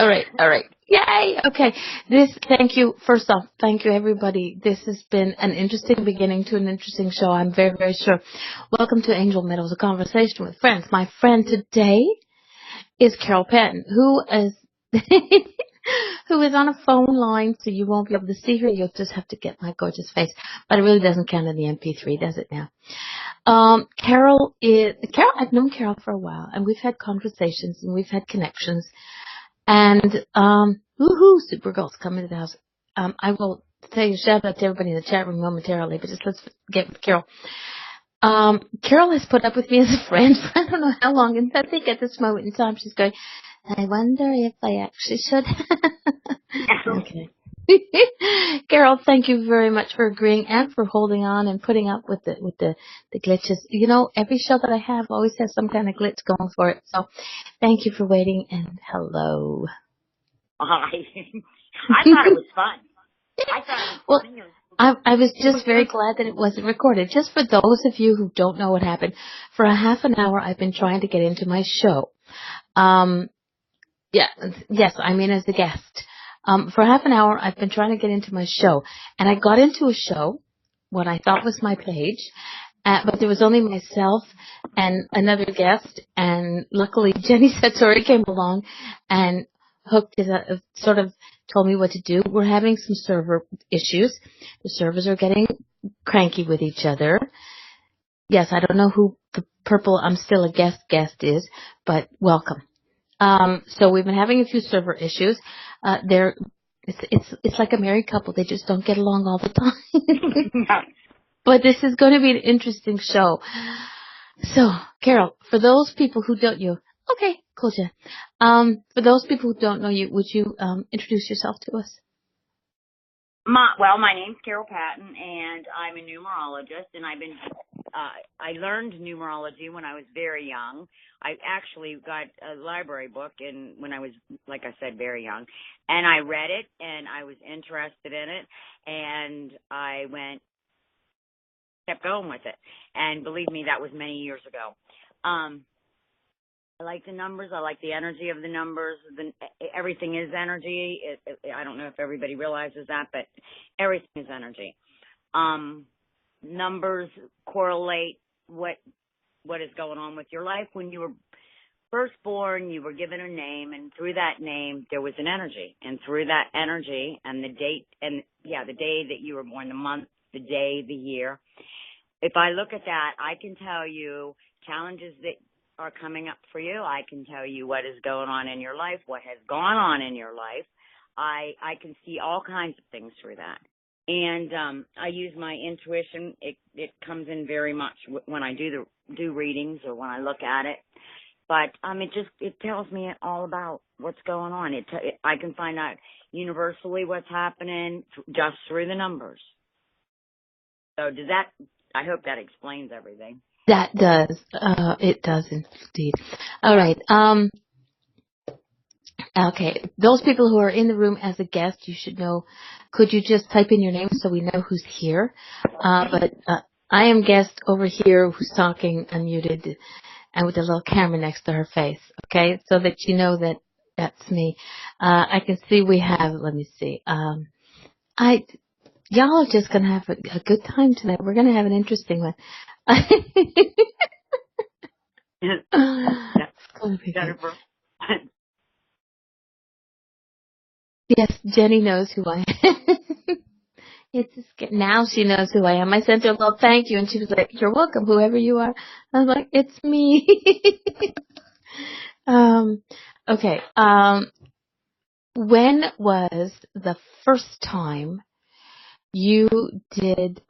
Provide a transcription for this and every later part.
All right. Yay. Okay. Thank you. First off, thank you, everybody. This has been an interesting beginning to an interesting show. I'm very, very sure. Welcome to Angel Meadows, a conversation with friends. My friend today is Carol Patton, who is, who is on a phone line, so you won't be able to see her. You'll just have to get my gorgeous face. But it really doesn't count in the MP3, does it now? Carol, I've known Carol for a while, and we've had conversations and we've had connections. And, woohoo, Supergirl's coming to the house. I will tell you, shout out to everybody in the chat room momentarily, but just let's get with Carol. Carol has put up with me as a friend for I don't know how long, and I think at this moment in time she's going, I wonder if I actually should. Okay. Carol, thank you very much for agreeing and for holding on and putting up with the glitches. You know, every show that I have always has some kind of glitch going for it. So thank you for waiting, and hello. I thought it was fun. Well, I was just very glad that it wasn't recorded. Just for those of you who don't know what happened, for a half an hour I've been trying to get into my show. Yes, I mean as a guest. For half an hour, I've been trying to get into my show, and I got into a show, what I thought was my page, but there was only myself and another guest, and luckily Jenny Satori came along and hooked it up, sort of told me what to do. We're having some server issues. The servers are getting cranky with each other. Yes, I don't know who the purple I'm still a guest is, but welcome. So we've been having a few server issues. It's like a married couple. They just don't get along all the time. But this is going to be an interesting show. So, Carol, for those people who don't okay, cool, Jen. For those people who don't know you, would you introduce yourself to us? My name's Carol Patton, and I'm a numerologist, and I learned numerology when I was very young. I actually got a library book when I was, like I said, very young, and I read it, and I was interested in it, and I kept going with it, and believe me, that was many years ago. I like the numbers. I like the energy of the numbers. Everything is energy. I don't know if everybody realizes that, but everything is energy. Numbers correlate what is going on with your life. When you were first born, you were given a name, and through that name, there was an energy. And through that energy and the date, the day that you were born, the month, the day, the year. If I look at that, I can tell you challenges that are coming up for you. I can tell you what is going on in your life, what has gone on in your life. I can see all kinds of things through that. And I use my intuition. It comes in very much when I do readings or when I look at it. But it tells me all about what's going on. I can find out universally what's happening just through the numbers. So I hope that explains everything. That does. It does indeed. All right. Okay. Those people who are in the room as a guest, you should know. Could you just type in your name so we know who's here? But I am guest over here who's talking unmuted and with a little camera next to her face. Okay, so that you know that that's me. I can see we have. Let me see. Y'all are just gonna have a good time tonight. We're gonna have an interesting one. Yes, Jenny knows who I am. Now she knows who I am. I sent her a little thank you, and she was like, "You're welcome, whoever you are." I was like, "It's me." Okay. When was the first time you did?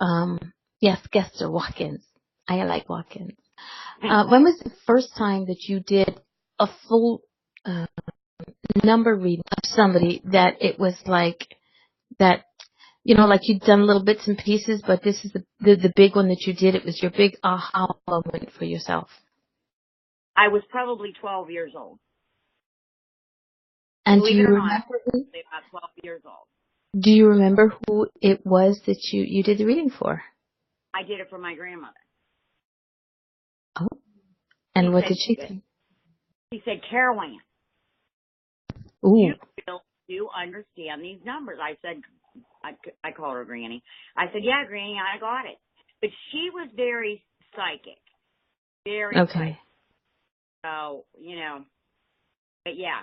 Yes, guests are walk-ins. I like walk-ins. When was the first time that you did a full number reading of somebody that it was like that, like you'd done little bits and pieces, but this is the big one that you did. It was your big aha moment for yourself. I was probably 12 years old. And do you remember about 12 years old. Do you remember who it was that you did the reading for? I did it for my grandmother. Oh. And what did she think? She said, Carol Ann, Ooh. You really do understand these numbers. I said, I called her Granny. I said, yeah, Granny, I got it. But she was very psychic. Very psychic. Okay. So, but yeah,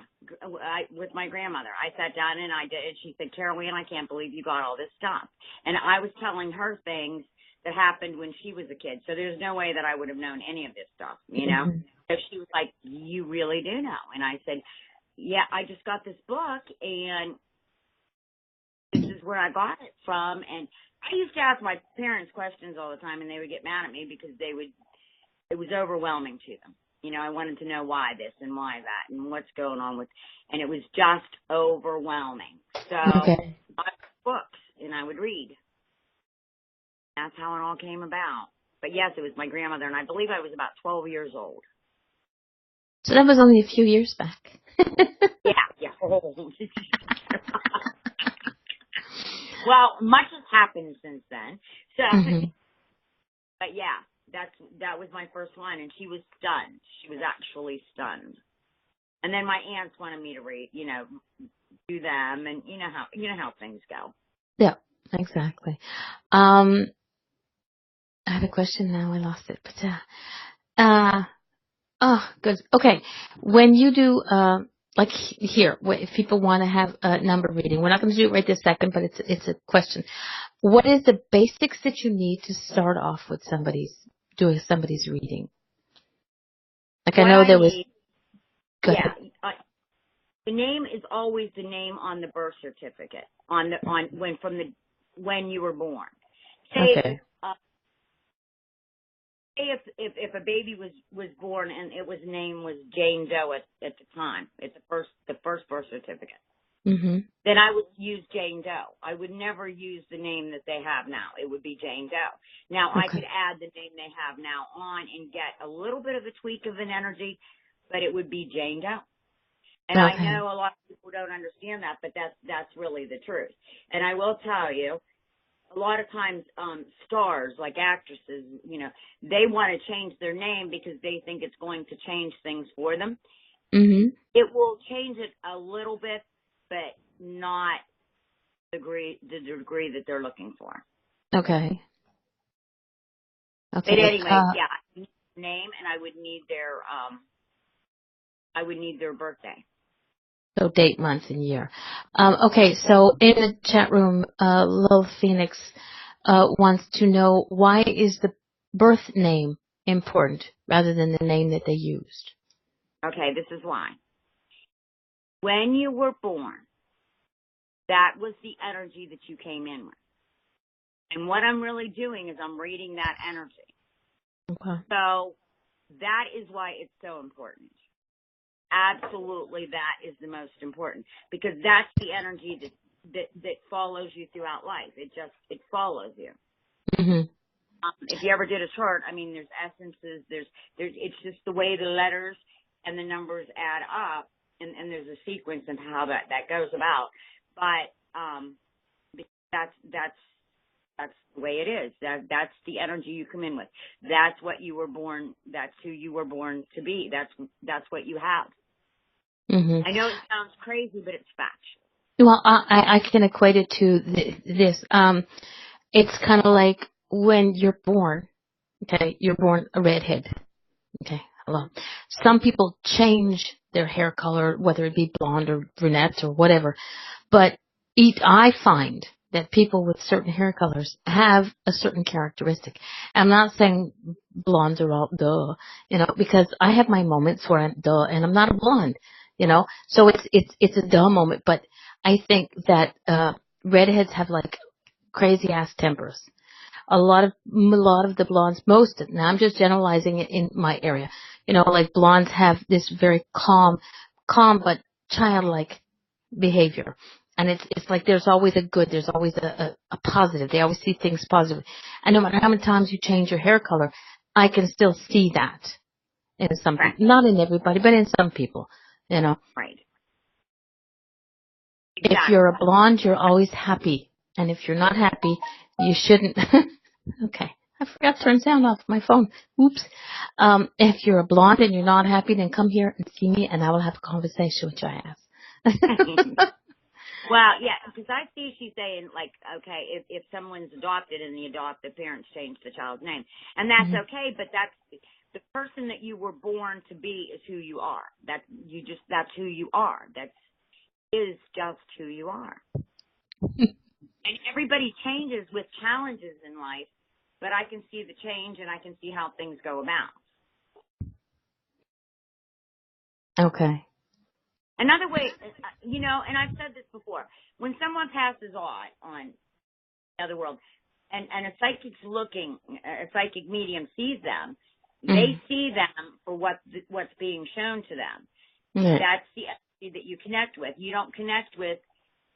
with my grandmother, I sat down and I did, and she said, Carol Ann, I can't believe you got all this stuff. And I was telling her things that happened when she was a kid. So there's no way that I would have known any of this stuff, Mm-hmm. So she was like, you really do know. And I said, yeah, I just got this book and this is where I got it from. And I used to ask my parents questions all the time and they would get mad at me because it was overwhelming to them. I wanted to know why this and why that and what's going on and it was just overwhelming. So Okay. I got books and I would read. That's how it all came about. But yes, it was my grandmother, and I believe I was about 12 years old. So that was only a few years back. Yeah. Well, much has happened since then. So, Mm-hmm. but yeah, that was my first one, and she was stunned. She was actually stunned. And then my aunts wanted me to read, do them, and you know how things go. Yeah, exactly. I had a question now. I lost it. But good. Okay. When you do like here, if people want to have a number reading, we're not going to do it right this second, but it's a question. What is the basics that you need to start off with doing somebody's reading? Like I What know I there was. need, Go ahead. the name is always the name on the birth certificate when you were born. Okay. If a baby was born and its name was Jane Doe at the time, it's the first birth certificate. Mhm. Then I would use Jane Doe. I would never use the name that they have now. It would be Jane Doe. Now I could add the name they have now on and get a little bit of a tweak of an energy, but it would be Jane Doe. And I know a lot of people don't understand that, but that's really the truth. And I will tell you, a lot of times, stars, like actresses, they want to change their name because they think it's going to change things for them. Mhm. It will change it a little bit, but not the degree that they're looking for. Okay. But anyway, yeah, I need their name and I would need their birthday. So date, month, and year. Okay, so in the chat room, Lil Phoenix wants to know, why is the birth name important rather than the name that they used? Okay, this is why. When you were born, that was the energy that you came in with. And what I'm really doing is I'm reading that energy. Okay. So that is why it's so important. Absolutely, that is the most important, because that's the energy that follows you throughout life. It follows you. Mhm. If you ever did a chart, there's essences, it's just the way the letters and the numbers add up, and there's a sequence and how that goes about. But that's the way it is. That's the energy you come in with. That's what you were born. That's who you were born to be. That's what you have. Mhm. I know it sounds crazy, but it's factual. Well, I can equate it to this. It's kind of like when you're born. Okay, you're born a redhead. Okay, hello. Some people change their hair color, whether it be blonde or brunette or whatever. But I find that people with certain hair colors have a certain characteristic. I'm not saying blondes are all duh, because I have my moments where I'm duh and I'm not a blonde, So it's a duh moment. But I think that redheads have like crazy ass tempers. A lot of the blondes, now I'm just generalizing it in my area. Like blondes have this very calm but childlike behavior. And it's like there's always there's always a positive. They always see things positive. And no matter how many times you change your hair color, I can still see that in some people. Not in everybody, but in some people, Right. If Exactly. you're a blonde, you're always happy. And if you're not happy, you shouldn't. Okay. I forgot to turn sound off my phone. Oops. If you're a blonde and you're not happy, then come here and see me and I will have a conversation with your ass. Well, yeah, because I see she's saying, like, okay, if someone's adopted and the adoptive parents change the child's name, and that's okay, but that's the person that you were born to be is who you are. That's who you are. That is just who you are. And everybody changes with challenges in life, but I can see the change and I can see how things go about. Okay. Another way, and I've said this before, when someone passes on the other world, and a psychic medium sees them, they see them for what's being shown to them. Mm. That's the energy that you connect with. You don't connect with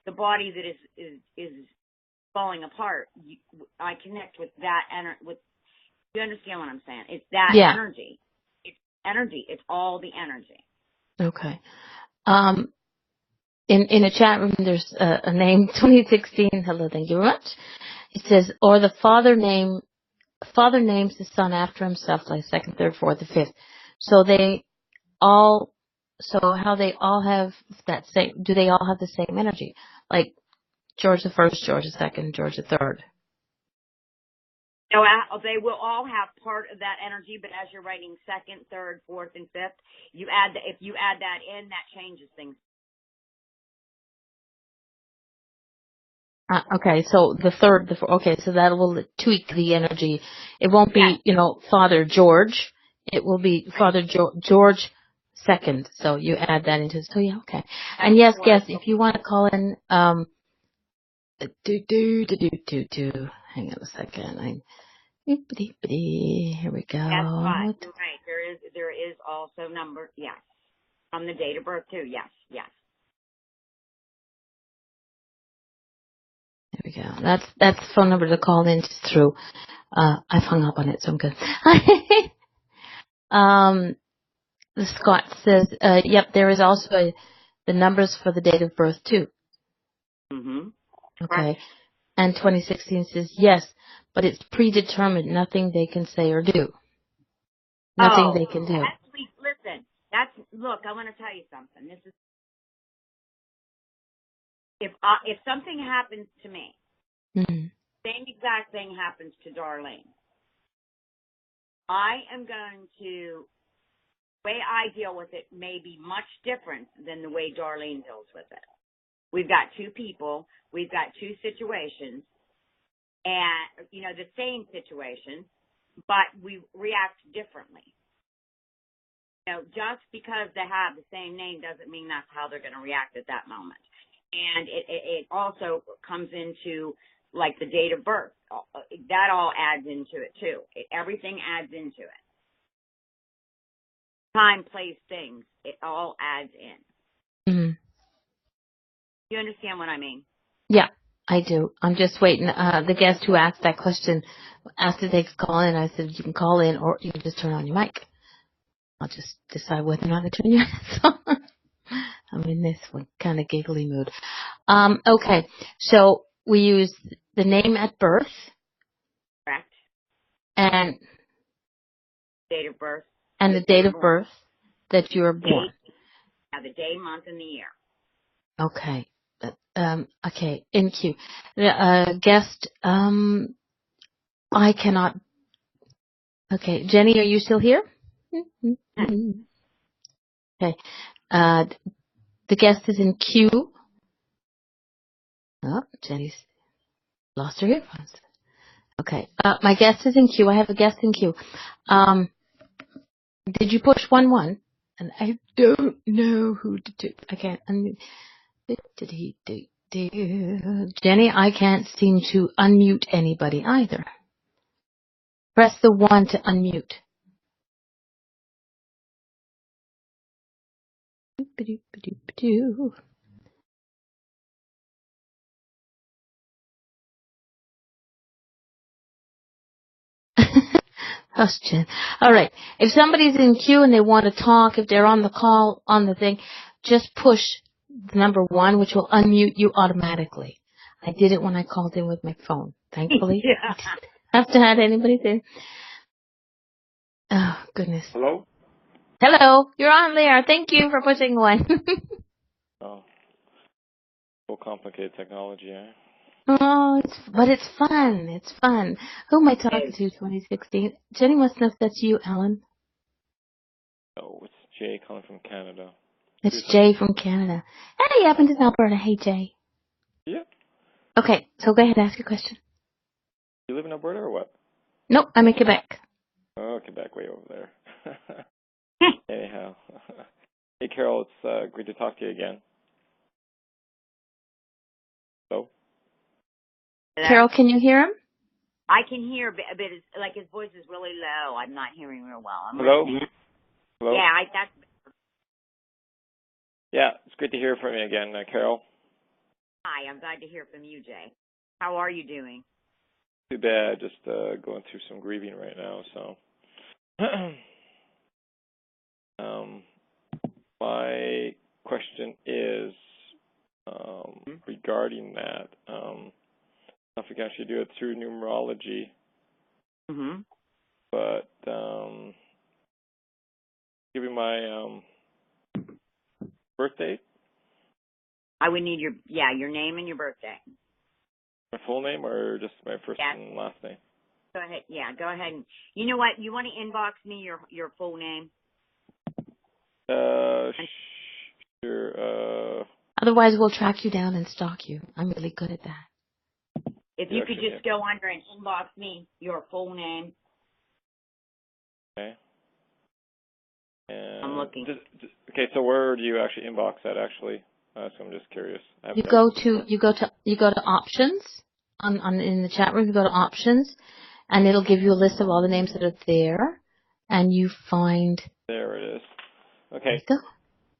the body that is falling apart. I connect with that energy. You understand what I'm saying? It's that energy. It's energy. It's all the energy. Okay. In a chat room, there's a name, 2016. Hello, thank you very much. It says, or the father names the son after himself, like second, third, fourth, and fifth. So how they all have that same? Do they all have the same energy? Like George the First, George the Second, George the Third. No, they will all have part of that energy, but as you're writing second, third, fourth, and fifth, if you add that in, that changes things. Okay, so so that will tweak the energy. It won't be, Father George. It will be Father George Second. So you add that into. So yeah, okay. And yes, if you want to call in, hang on a second. Here we go. That's right. You're right. There is also number. Yes, from the date of birth too. Yes. There we go. That's the phone number to call in through. I've hung up on it, so I'm good. Scott says, yep, there is also the numbers for the date of birth too. Mm-hmm. Okay. And 2016 says, yes, but it's predetermined. Nothing they can say or do. Nothing they can do. Listen, look, I want to tell you something. This is, if something happens to me, same exact thing happens to Darlene, I am going to, the way I deal with it may be much different than the way Darlene deals with it. We've got two people, we've got two situations, and, the same situation, but we react differently. Just because they have the same name doesn't mean that's how they're going to react at that moment. And it also comes into, like, the date of birth. That all adds into it, too. Everything adds into it. Time, place, things, it all adds in. Mm-hmm. You understand what I mean? Yeah, I do. I'm just waiting. The guest who asked that question asked if they could call in. I said, you can call in or you can just turn on your mic. I'll just decide whether or not to turn your mic on. I'm in this one kind of giggly mood. Okay, so we use the name at birth. Correct. And date of birth. And the date of birth that you were born. The day, month, and the year. Okay. Okay, in queue. Guest, I cannot. Okay, Jenny, are you still here? Okay. The guest is in queue. Oh, Jenny's lost her earphones. Okay. My guest is in queue. I have a guest in queue. Did you push 1-1? And I don't know who to do. I can't. Jenny, I can't seem to unmute anybody either. Press the 1 to unmute. Hush, Jen. All right. If somebody's in queue and they want to talk, if they're on the call, on the thing, just push the number 1, which will unmute you automatically. I did it when I called in with my phone, thankfully. Yeah. I have to have anybody there. Oh, goodness. Hello? Hello. You're on there. Thank you for pushing 1. Oh, So complicated technology, eh? Oh, but it's fun. It's fun. Who am I talking to? 2016. Jenny wants to know if that's you, Alan. Oh, it's Jay calling from Canada. It's Jay from Canada. Hey, up in Alberta. Hey, Jay. Yeah. Okay, so go ahead and ask your question. You live in Alberta or what? Nope, I'm in Quebec. Oh, Quebec, way over there. Anyhow. Hey, Carol, it's great to talk to you again. Hello? Carol, can you hear him? I can hear, but it's like his voice is really low. I'm not hearing real well. Hello? Hello? Yeah, Yeah, it's great to hear from you again, Carol. Hi, I'm glad to hear from you, Jay. How are you doing? Too bad, just going through some grieving right now, so. My question is regarding that. I don't know if we can actually do it through numerology, but give me my birth date. I would need your name and your birthday. My full name or just my first and last name? Go ahead. Yeah, go ahead. And you know what? You want to inbox me your full name? Sure. Otherwise, we'll track you down and stalk you. I'm really good at that. If you could just go under and inbox me your full name. Okay. And I'm looking. Okay, so where do you actually inbox that? Actually, so I'm just curious. You go to options on in the chat room. You go to options, and it'll give you a list of all the names that are there, and you find. There it is. Okay. There you go.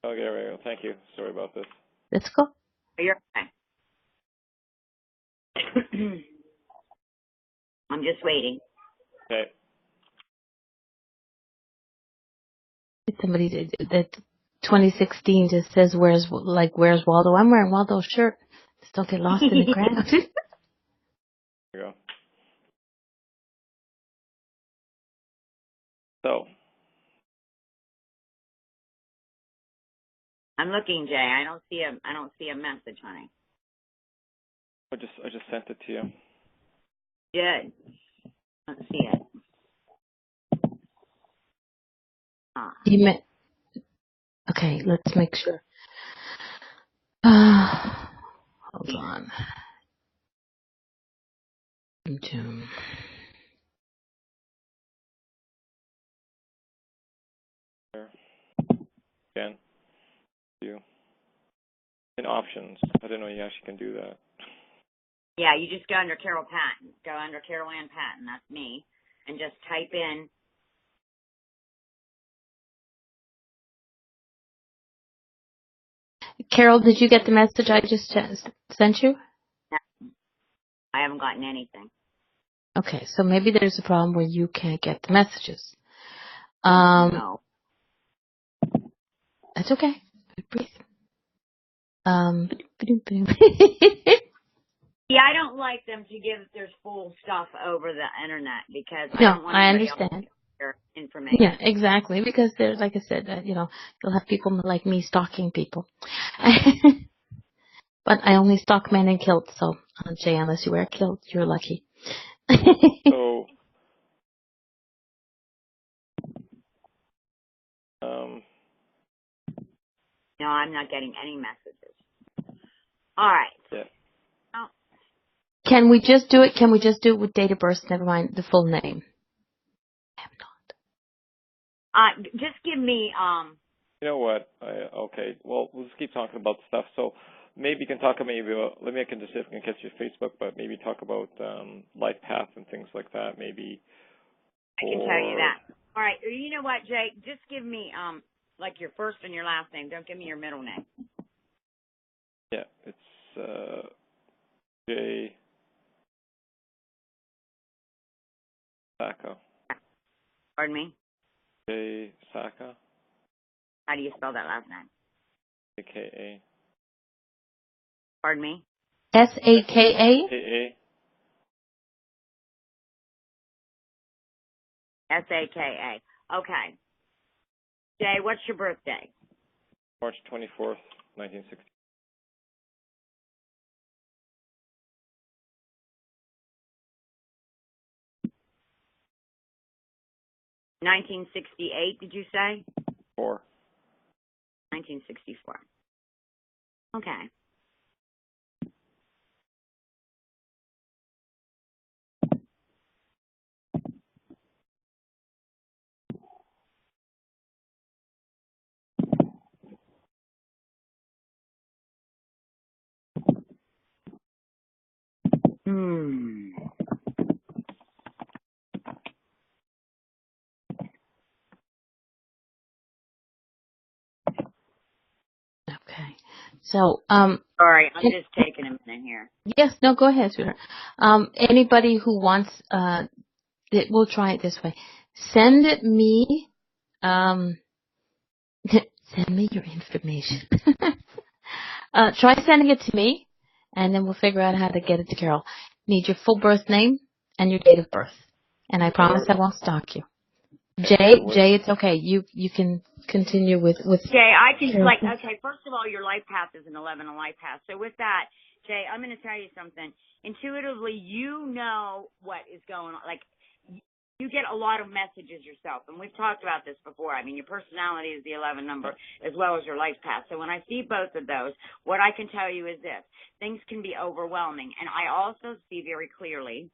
Okay, there we go. Thank you. Sorry about this. Let's go. You're fine. I'm just waiting. Okay. Somebody that 2016 just says where's Waldo? I'm wearing Waldo's shirt. Just don't get lost in the crowd. There you go. So. I'm looking, Jay. I don't see a message, honey. I just sent it to you. Good. Let's see it. You meant. Okay, let's make sure. Hold on. There. Again. You. In options. I didn't know you actually can do that. Yeah, you just go under Carol Patton. Go under Carol Ann Patton. That's me. And just type in. Carol, did you get the message I just sent you? No, I haven't gotten anything. Okay, so maybe there's a problem where you can't get the messages. No. That's okay. Breathe. Yeah, I don't like them to give their full stuff over the internet because I No, don't want I anybody else to understand. get their information. Yeah, exactly. Because there's, like I said, you'll have people like me stalking people. But I only stalk men in kilts, so Jay, unless you wear a kilt, you're lucky. So. No, I'm not getting any messages. All right. Yeah. Oh. Can we just do it? Can we just do it with date of birth? Never mind the full name. I am not. Just give me You know what? Okay. Well, we'll just keep talking about stuff. So maybe you can talk about let me I can just see if I can catch you on Facebook, but maybe talk about life path and things like that. Maybe. I can tell you that. All right. You know what, Jay? Just give me like your first and your last name. Don't give me your middle name. Yeah, it's Jay Saka. Pardon me? Jay Saka. How do you spell that last name? AKA. Pardon me? SAKA? AKA. SAKA. Okay. Jay, what's your birthday? March 24th, 1960. 1968, did you say? 4. 1964. Okay. Okay. So, Sorry, I'm just taking a minute here. yes, no, go ahead, sweetheart. Anybody who wants, we'll try it this way. Send me, send me your information. Try sending it to me, and then we'll figure out how to get it to Carol. Need your full birth name and your date of birth. And I promise I won't stalk you. Jay, it's okay. You can continue with. Jay, I can okay. First of all, your life path is an 11 life path. So with that, Jay, I'm going to tell you something. Intuitively, you know what is going on. Like, you get a lot of messages yourself, and we've talked about this before. I mean, your personality is the 11 number as well as your life path. So when I see both of those, what I can tell you is this: things can be overwhelming, and I also see very clearly.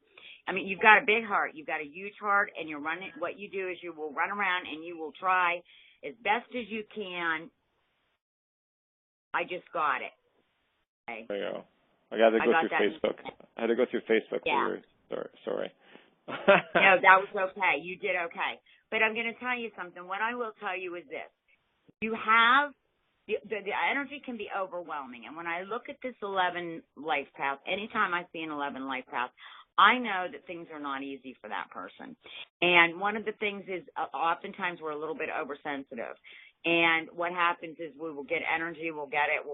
I mean, you've got a big heart, you've got a huge heart, and you're running. What you do is you will run around and you will try as best as you can. I just got it. Okay. There you go. I got to go through Facebook. I had to go through Facebook. Yeah. Sorry. No, that was okay. You did okay. But I'm going to tell you something. What I will tell you is this. You have, the energy can be overwhelming. And when I look at this 11 life path, anytime I see an 11 life path, I know that things are not easy for that person. And one of the things is oftentimes we're a little bit oversensitive. And what happens is we will get energy, we'll get it.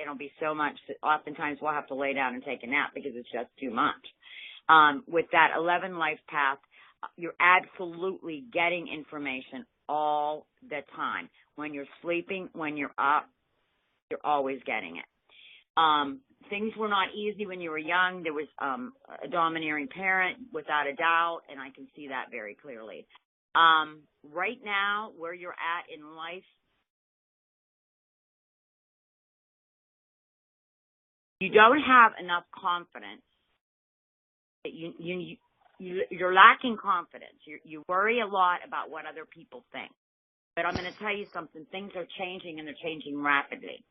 It'll be so much that oftentimes we'll have to lay down and take a nap because it's just too much. With that 11 life path, you're absolutely getting information all the time. When you're sleeping, when you're up, you're always getting it. Things were not easy when you were young. There was a domineering parent, without a doubt, and I can see that very clearly. Right now, where you're at in life, you don't have enough confidence. You're lacking confidence. You worry a lot about what other people think. But I'm going to tell you something. Things are changing, and they're changing rapidly.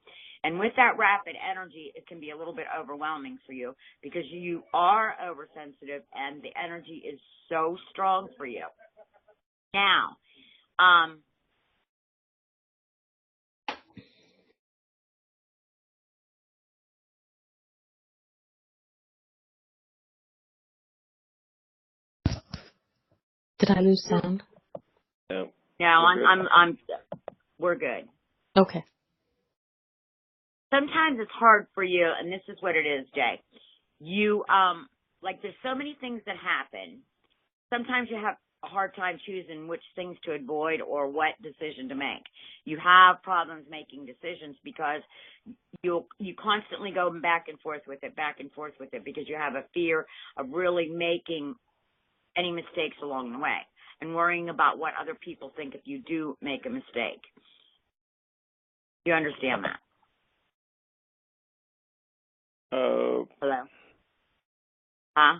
And with that rapid energy, it can be a little bit overwhelming for you because you are oversensitive, and the energy is so strong for you. Now, Did I lose sound? No. We're good. Okay. Sometimes it's hard for you, and this is what it is, Jay. You, there's so many things that happen. Sometimes you have a hard time choosing which things to avoid or what decision to make. You have problems making decisions because you constantly go back and forth with it because you have a fear of really making any mistakes along the way and worrying about what other people think if you do make a mistake. You understand that? Hello? Huh?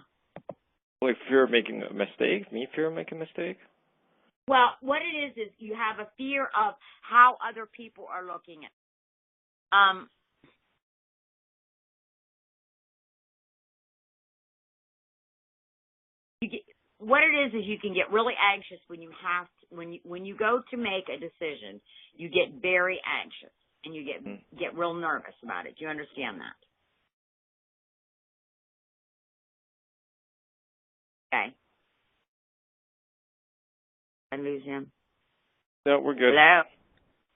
Like fear of making a mistake? Me fear of making a mistake? Well, what it is you have a fear of how other people are looking at what it is you can get really anxious when you have to, when you go to make a decision. You get very anxious and you get real nervous about it. Do you understand that? Okay. I lose him. No, we're good. Hello.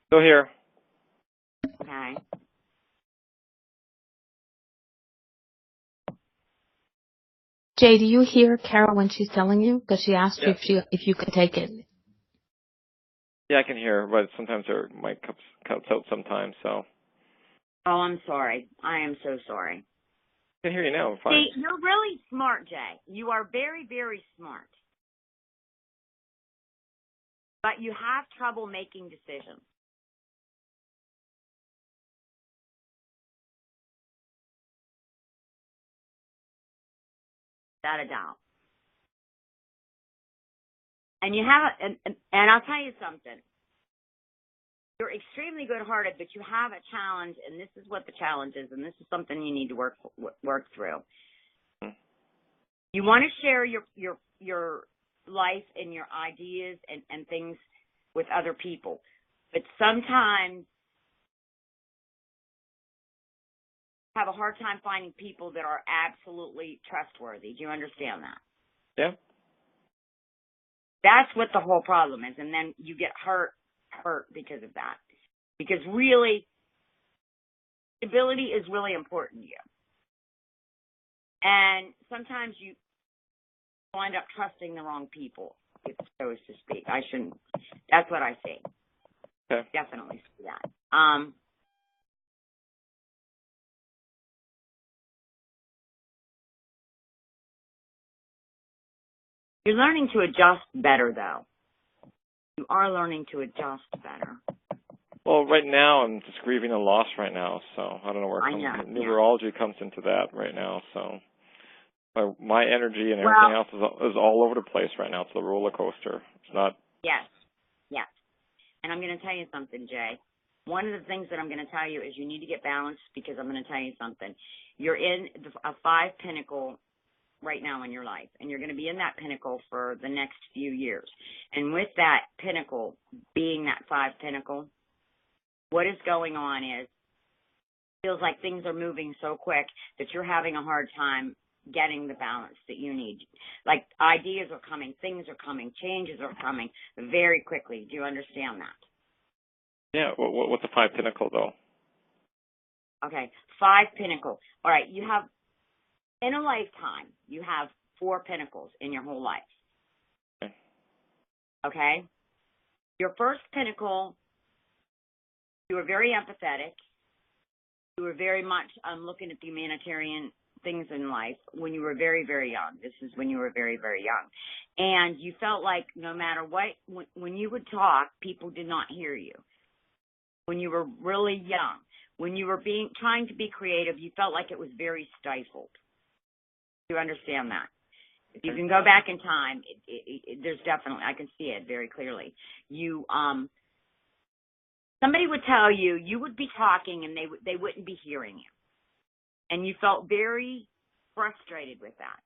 Still here. Okay. Jay, do you hear Carol when she's telling you? Because she asked you if you could take it. Yeah, I can hear her, but sometimes her mic cuts out sometimes, so. Oh, I'm sorry. I am so sorry. I can hear you now. I'm fine. See, you're really smart, Jay. You are very, very smart. but you have trouble making decisions. Without a doubt. And you have, and I'll tell you something. You're extremely good-hearted, but you have a challenge, and this is what the challenge is, and this is something you need to work through. You want to share your life and your ideas and things with other people, but sometimes you have a hard time finding people that are absolutely trustworthy. Do you understand that? Yeah. That's what the whole problem is, and then you get hurt because of that. Because really, stability is really important to you. And sometimes you wind up trusting the wrong people, so to speak. I shouldn't. That's what I see. Okay. Definitely see that. You're learning to adjust better, though. You are learning to adjust better. Well, right now I'm just grieving a loss right now, so I don't know where numerology comes into that right now. So my energy and everything else is all over the place right now. It's a roller coaster. It's not. Yes. And I'm going to tell you something, Jay. One of the things that I'm going to tell you is you need to get balanced, because I'm going to tell you something. You're in a 5 pinnacle right now in your life, and you're going to be in that pinnacle for the next few years. And with that pinnacle being that 5 pinnacle, what is going on is it feels like things are moving so quick that you're having a hard time getting the balance that you need. Like, ideas are coming, things are coming, changes are coming very quickly. Do you understand that? Yeah. What's the 5 pinnacle, though? Okay, 5 pinnacle. All right, you have, in a lifetime, you have 4 pinnacles in your whole life. Okay? Your first pinnacle, you were very empathetic. You were very much looking at the humanitarian things in life when you were very, very young. This is when you were very, very young. And you felt like no matter what, when you would talk, people did not hear you. When you were really young, when you were trying to be creative, you felt like it was very stifled. Do you understand that? If you can go back in time, there's definitely, I can see it very clearly. Somebody would tell you, you would be talking and they wouldn't be hearing you. And you felt very frustrated with that.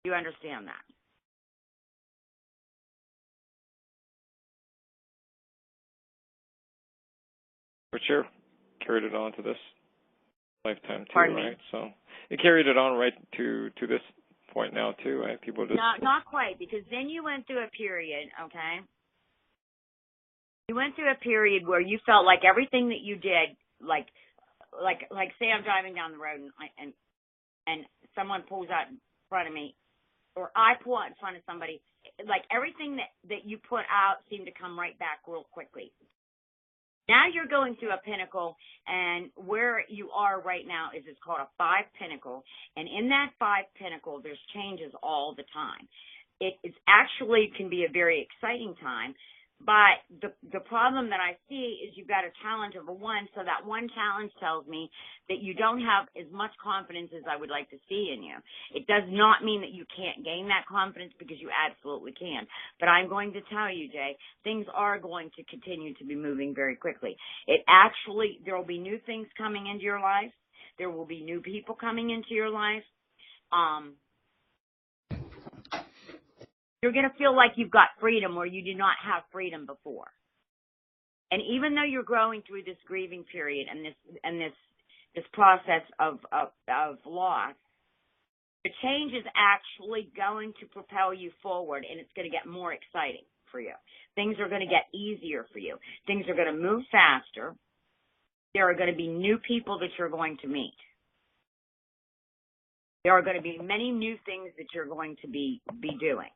Do you understand that? For sure. Carried it on to this lifetime too, Pardon right? Me? So it carried it on right to this point now too, right? People just not quite, because then you went through a period, okay? You went through a period where you felt like everything that you did, like say I'm driving down the road and someone pulls out in front of me, or I pull out in front of somebody, like everything that you put out seemed to come right back real quickly. Now you're going through a pinnacle, and where you are right now is it's called a 5 pinnacle, and in that 5 pinnacle, there's changes all the time. It's actually can be a very exciting time, but the problem that I see is you've got a challenge over 1, so that 1 challenge tells me that you don't have as much confidence as I would like to see in you. It does not mean that you can't gain that confidence, because you absolutely can. But I'm going to tell you, Jay, things are going to continue to be moving very quickly. There will be new things coming into your life. There will be new people coming into your life. You're going to feel like you've got freedom where you did not have freedom before. And even though you're growing through this grieving period and this process of loss, the change is actually going to propel you forward, and it's going to get more exciting for you. Things are going to get easier for you. Things are going to move faster. There are going to be new people that you're going to meet. There are going to be many new things that you're going to be doing.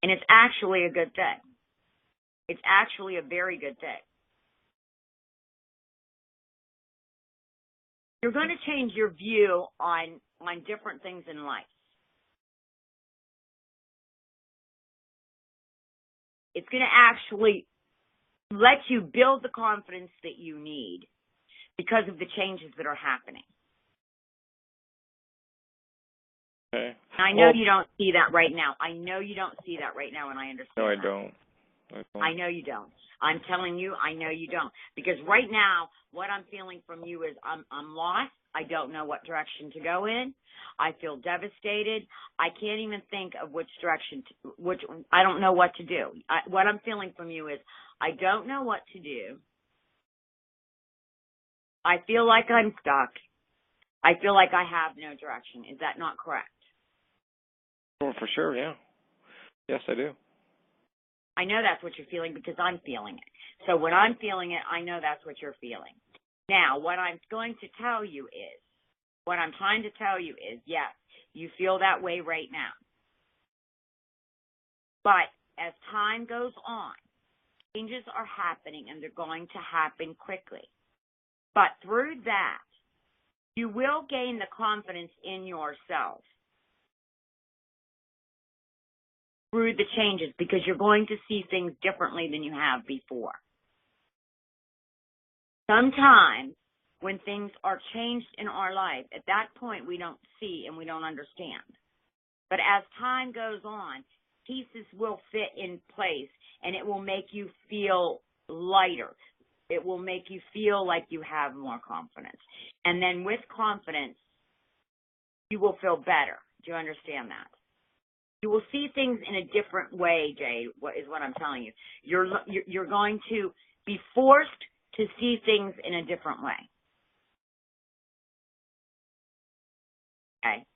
And it's actually a good thing. It's actually a very good thing. You're going to change your view on different things in life. It's going to actually let you build the confidence that you need because of the changes that are happening. Okay. I know you don't see that right now. I know you don't see that right now, and I understand. No, I that. don't. I know you don't. I'm telling you, I know you don't. Because right now, what I'm feeling from you is I'm lost. I don't know what direction to go in. I feel devastated. I can't even think of which direction, I don't know what to do. What I'm feeling from you is I don't know what to do. I feel like I'm stuck. I feel like I have no direction. Is that not correct? Oh, for sure, yeah. Yes, I do. I know that's what you're feeling because I'm feeling it. So when I'm feeling it, I know that's what you're feeling. Now, what I'm going to tell you is, what I'm trying to tell you is, yes, you feel that way right now. But as time goes on, changes are happening and they're going to happen quickly. But through that, you will gain the confidence in yourself through the changes because you're going to see things differently than you have before. Sometimes when things are changed in our life, at that point we don't see and we don't understand. But as time goes on, pieces will fit in place and it will make you feel lighter. It will make you feel like you have more confidence. And then with confidence, you will feel better. Do you understand that? You will see things in a different way, Jay, is what I'm telling you. You're going to be forced to see things in a different way. Okay?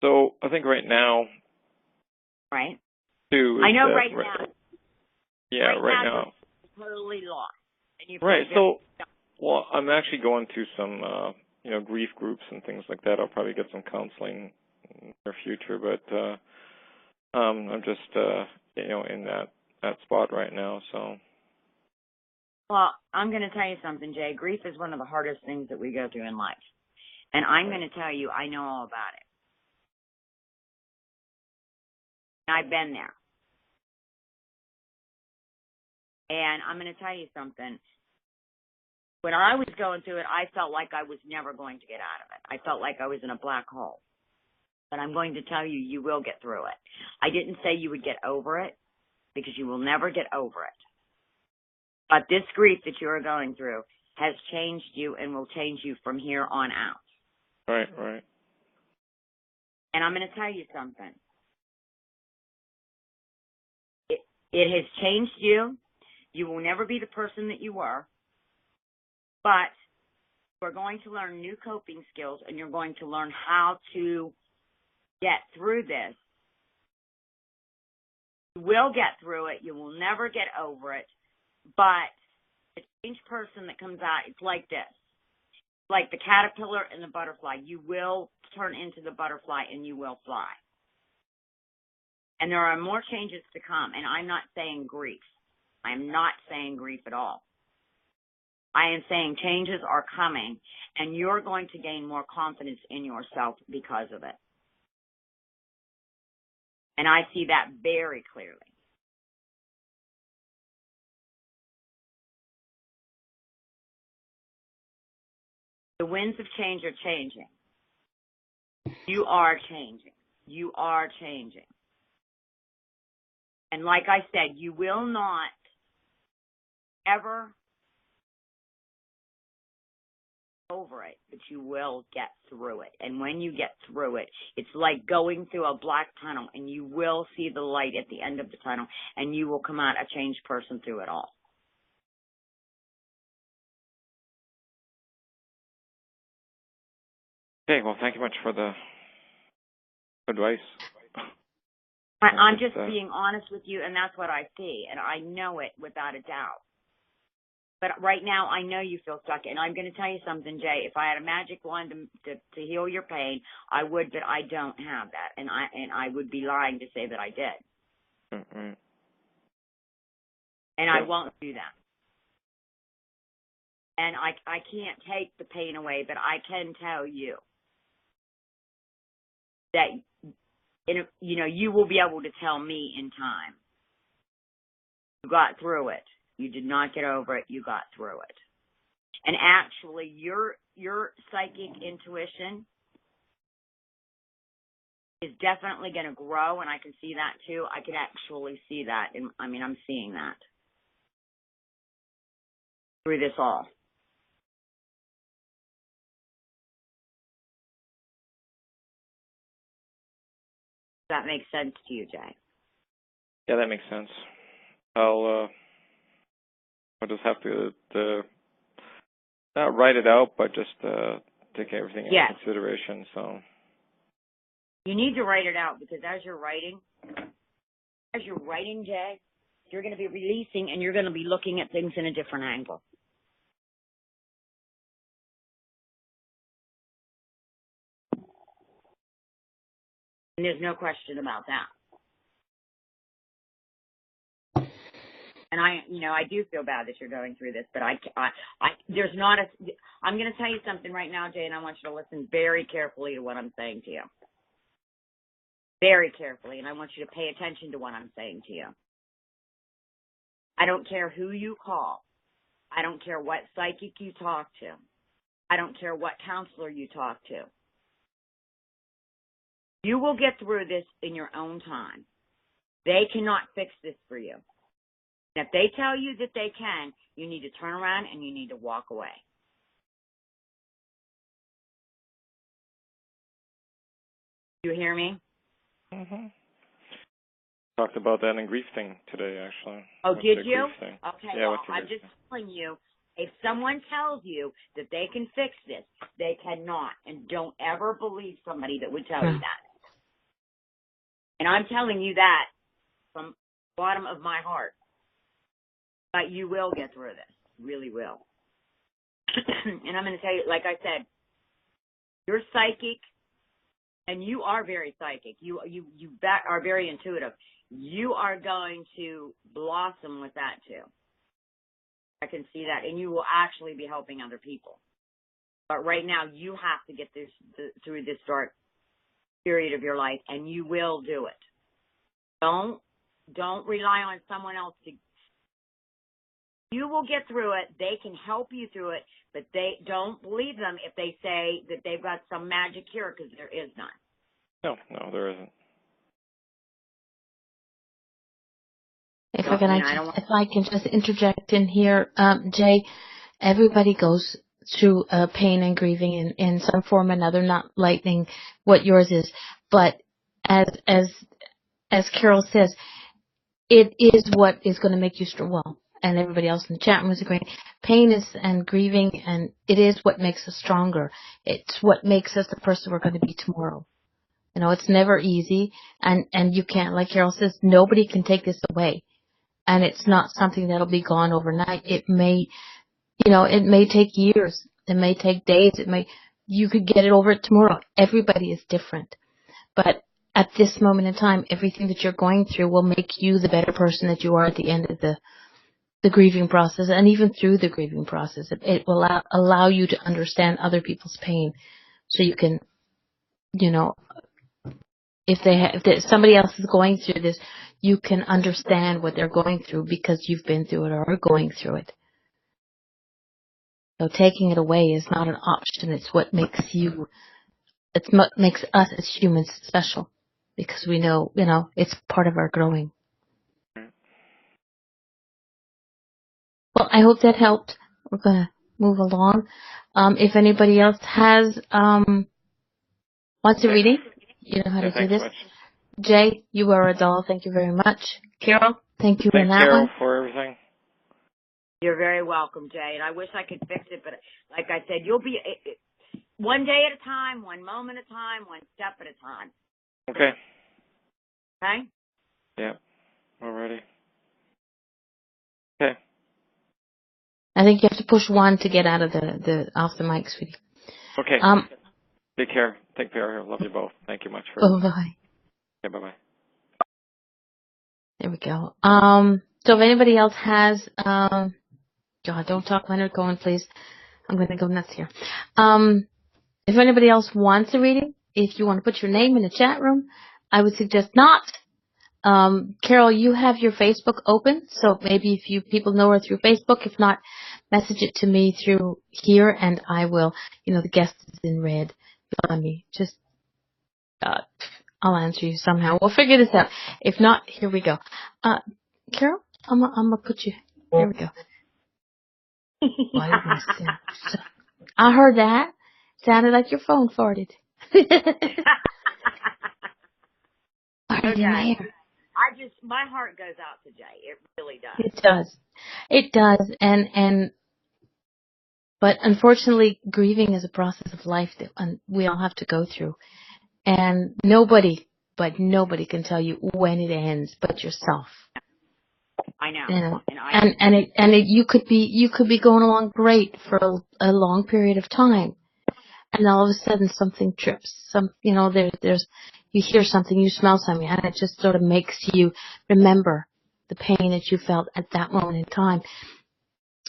So I think right now, Right? too, I know right now. Yeah, right now. You're totally lost. And you Right. So, well, I'm actually going to some, grief groups and things like that. I'll probably get some counseling in the near future, but I'm just, in that spot right now. So. Well, I'm going to tell you something, Jay. Grief is one of the hardest things that we go through in life. And I'm going to tell you, I know all about it. I've been there. And I'm going to tell you something. When I was going through it, I felt like I was never going to get out of it. I felt like I was in a black hole. But I'm going to tell you, you will get through it. I didn't say you would get over it, because you will never get over it. But this grief that you are going through has changed you and will change you from here on out. Right, right. And I'm going to tell you something. It has changed you. You will never be the person that you were. But you're going to learn new coping skills and you're going to learn how to get through this. You will get through it. You will never get over it. But the changed person that comes out, it's like this. Like the caterpillar and the butterfly. You will turn into the butterfly and you will fly. And there are more changes to come. And I'm not saying grief. I'm not saying grief at all. I am saying changes are coming and you're going to gain more confidence in yourself because of it. And I see that very clearly. The winds of change are changing. You are changing. You are changing. And like I said, you will not ever over it, but you will get through it. And when you get through it, it's like going through a black tunnel and you will see the light at the end of the tunnel and you will come out a changed person through it all. Okay, well, thank you much for the advice. I'm just being honest with you, and that's what I see, and I know it without a doubt. But right now, I know you feel stuck, and I'm going to tell you something, Jay. If I had a magic wand to heal your pain, I would, but I don't have that, and I would be lying to say that I did. Mm-hmm. And I won't do that. And I can't take the pain away, but I can tell you that, you will be able to tell me in time. You got through it. You did not get over it. You got through it. And actually, your psychic intuition is definitely going to grow, and I can see that too. I can actually see that. I'm seeing that through this all. Does that make sense to you, Jay? Yeah, that makes sense. I'll just have to not write it out, but just take everything into consideration. So you need to write it out, because as you're writing, Jay, you're going to be releasing, and you're going to be looking at things in a different angle. And there's no question about that. And I do feel bad that you're going through this, but I'm going to tell you something right now, Jay, and I want you to listen very carefully to what I'm saying to you. Very carefully, and I want you to pay attention to what I'm saying to you. I don't care who you call. I don't care what psychic you talk to. I don't care what counselor you talk to. You will get through this in your own time. They cannot fix this for you. And if they tell you that they can, you need to turn around and you need to walk away. You hear me? Mm-hmm. Talked about that in grief thing today, actually. Oh, did you? Okay, yeah, well, I'm just telling you, if someone tells you that they can fix this, they cannot. And don't ever believe somebody that would tell you that. And I'm telling you that from the bottom of my heart. But you will get through this. You really will. And I'm going to tell you, like I said, you're psychic, and you are very psychic. You are very intuitive. You are going to blossom with that too. I can see that, and you will actually be helping other people. But right now, you have to get through this dark period of your life, and you will do it. Don't rely on someone else to. You will get through it. They can help you through it, but they don't believe them if they say that they've got some magic cure, because there is none. No, there isn't. If I can just interject in here, Jay, everybody goes through pain and grieving in some form or another, not lightening what yours is, but as Carol says, it is what is going to make you strong. Well, and everybody else in the chat room is agreeing. Pain is and grieving, and it is what makes us stronger. It's what makes us the person we're going to be tomorrow. It's never easy, and you can't, like Carol says, nobody can take this away. And it's not something that'll be gone overnight. It may take years. It may take days. You could get it over tomorrow. Everybody is different. But at this moment in time, everything that you're going through will make you the better person that you are at the end of the grieving process, and even through the grieving process. It will allow you to understand other people's pain, so you can, if somebody else is going through this, you can understand what they're going through because you've been through it or are going through it. So taking it away is not an option. It's what makes makes us as humans special, because we know, it's part of our growing. Well, I hope that helped. We're going to move along. If anybody else wants a reading, you know how to do this. Much. Jay, you are a doll. Thank you very much. Carol, thank you Thanks, on that Carol, one. for everything. You're very welcome, Jay. And I wish I could fix it, but like I said, you'll be one day at a time, one moment at a time, one step at a time. Okay. Okay? Yeah. Alrighty. Okay. I think you have to push one to get out of off the mic, sweetie. Okay. Take care. Take care. Love you both. Thank you much for. Bye. Okay. Bye. There we go. So if anybody else has, God, don't talk Leonard Cohen, please. I'm going to go nuts here. If anybody else wants a reading, if you want to put your name in the chat room, I would suggest not. Carol, you have your Facebook open, so maybe if you people know her through Facebook, if not, message it to me through here, and I will. The guest is in red. Find me. Just, I'll answer you somehow. We'll figure this out. If not, here we go. Carol, I'm gonna put you. There we go. I heard that. Sounded like your phone farted. Okay. My heart goes out to Jay. It really does. It does. It does. But unfortunately, grieving is a process of life that we all have to go through. And nobody can tell you when it ends but yourself. I know. You could be going along great for a long period of time. And all of a sudden something trips. There's you hear something, you smell something, and it just sort of makes you remember the pain that you felt at that moment in time.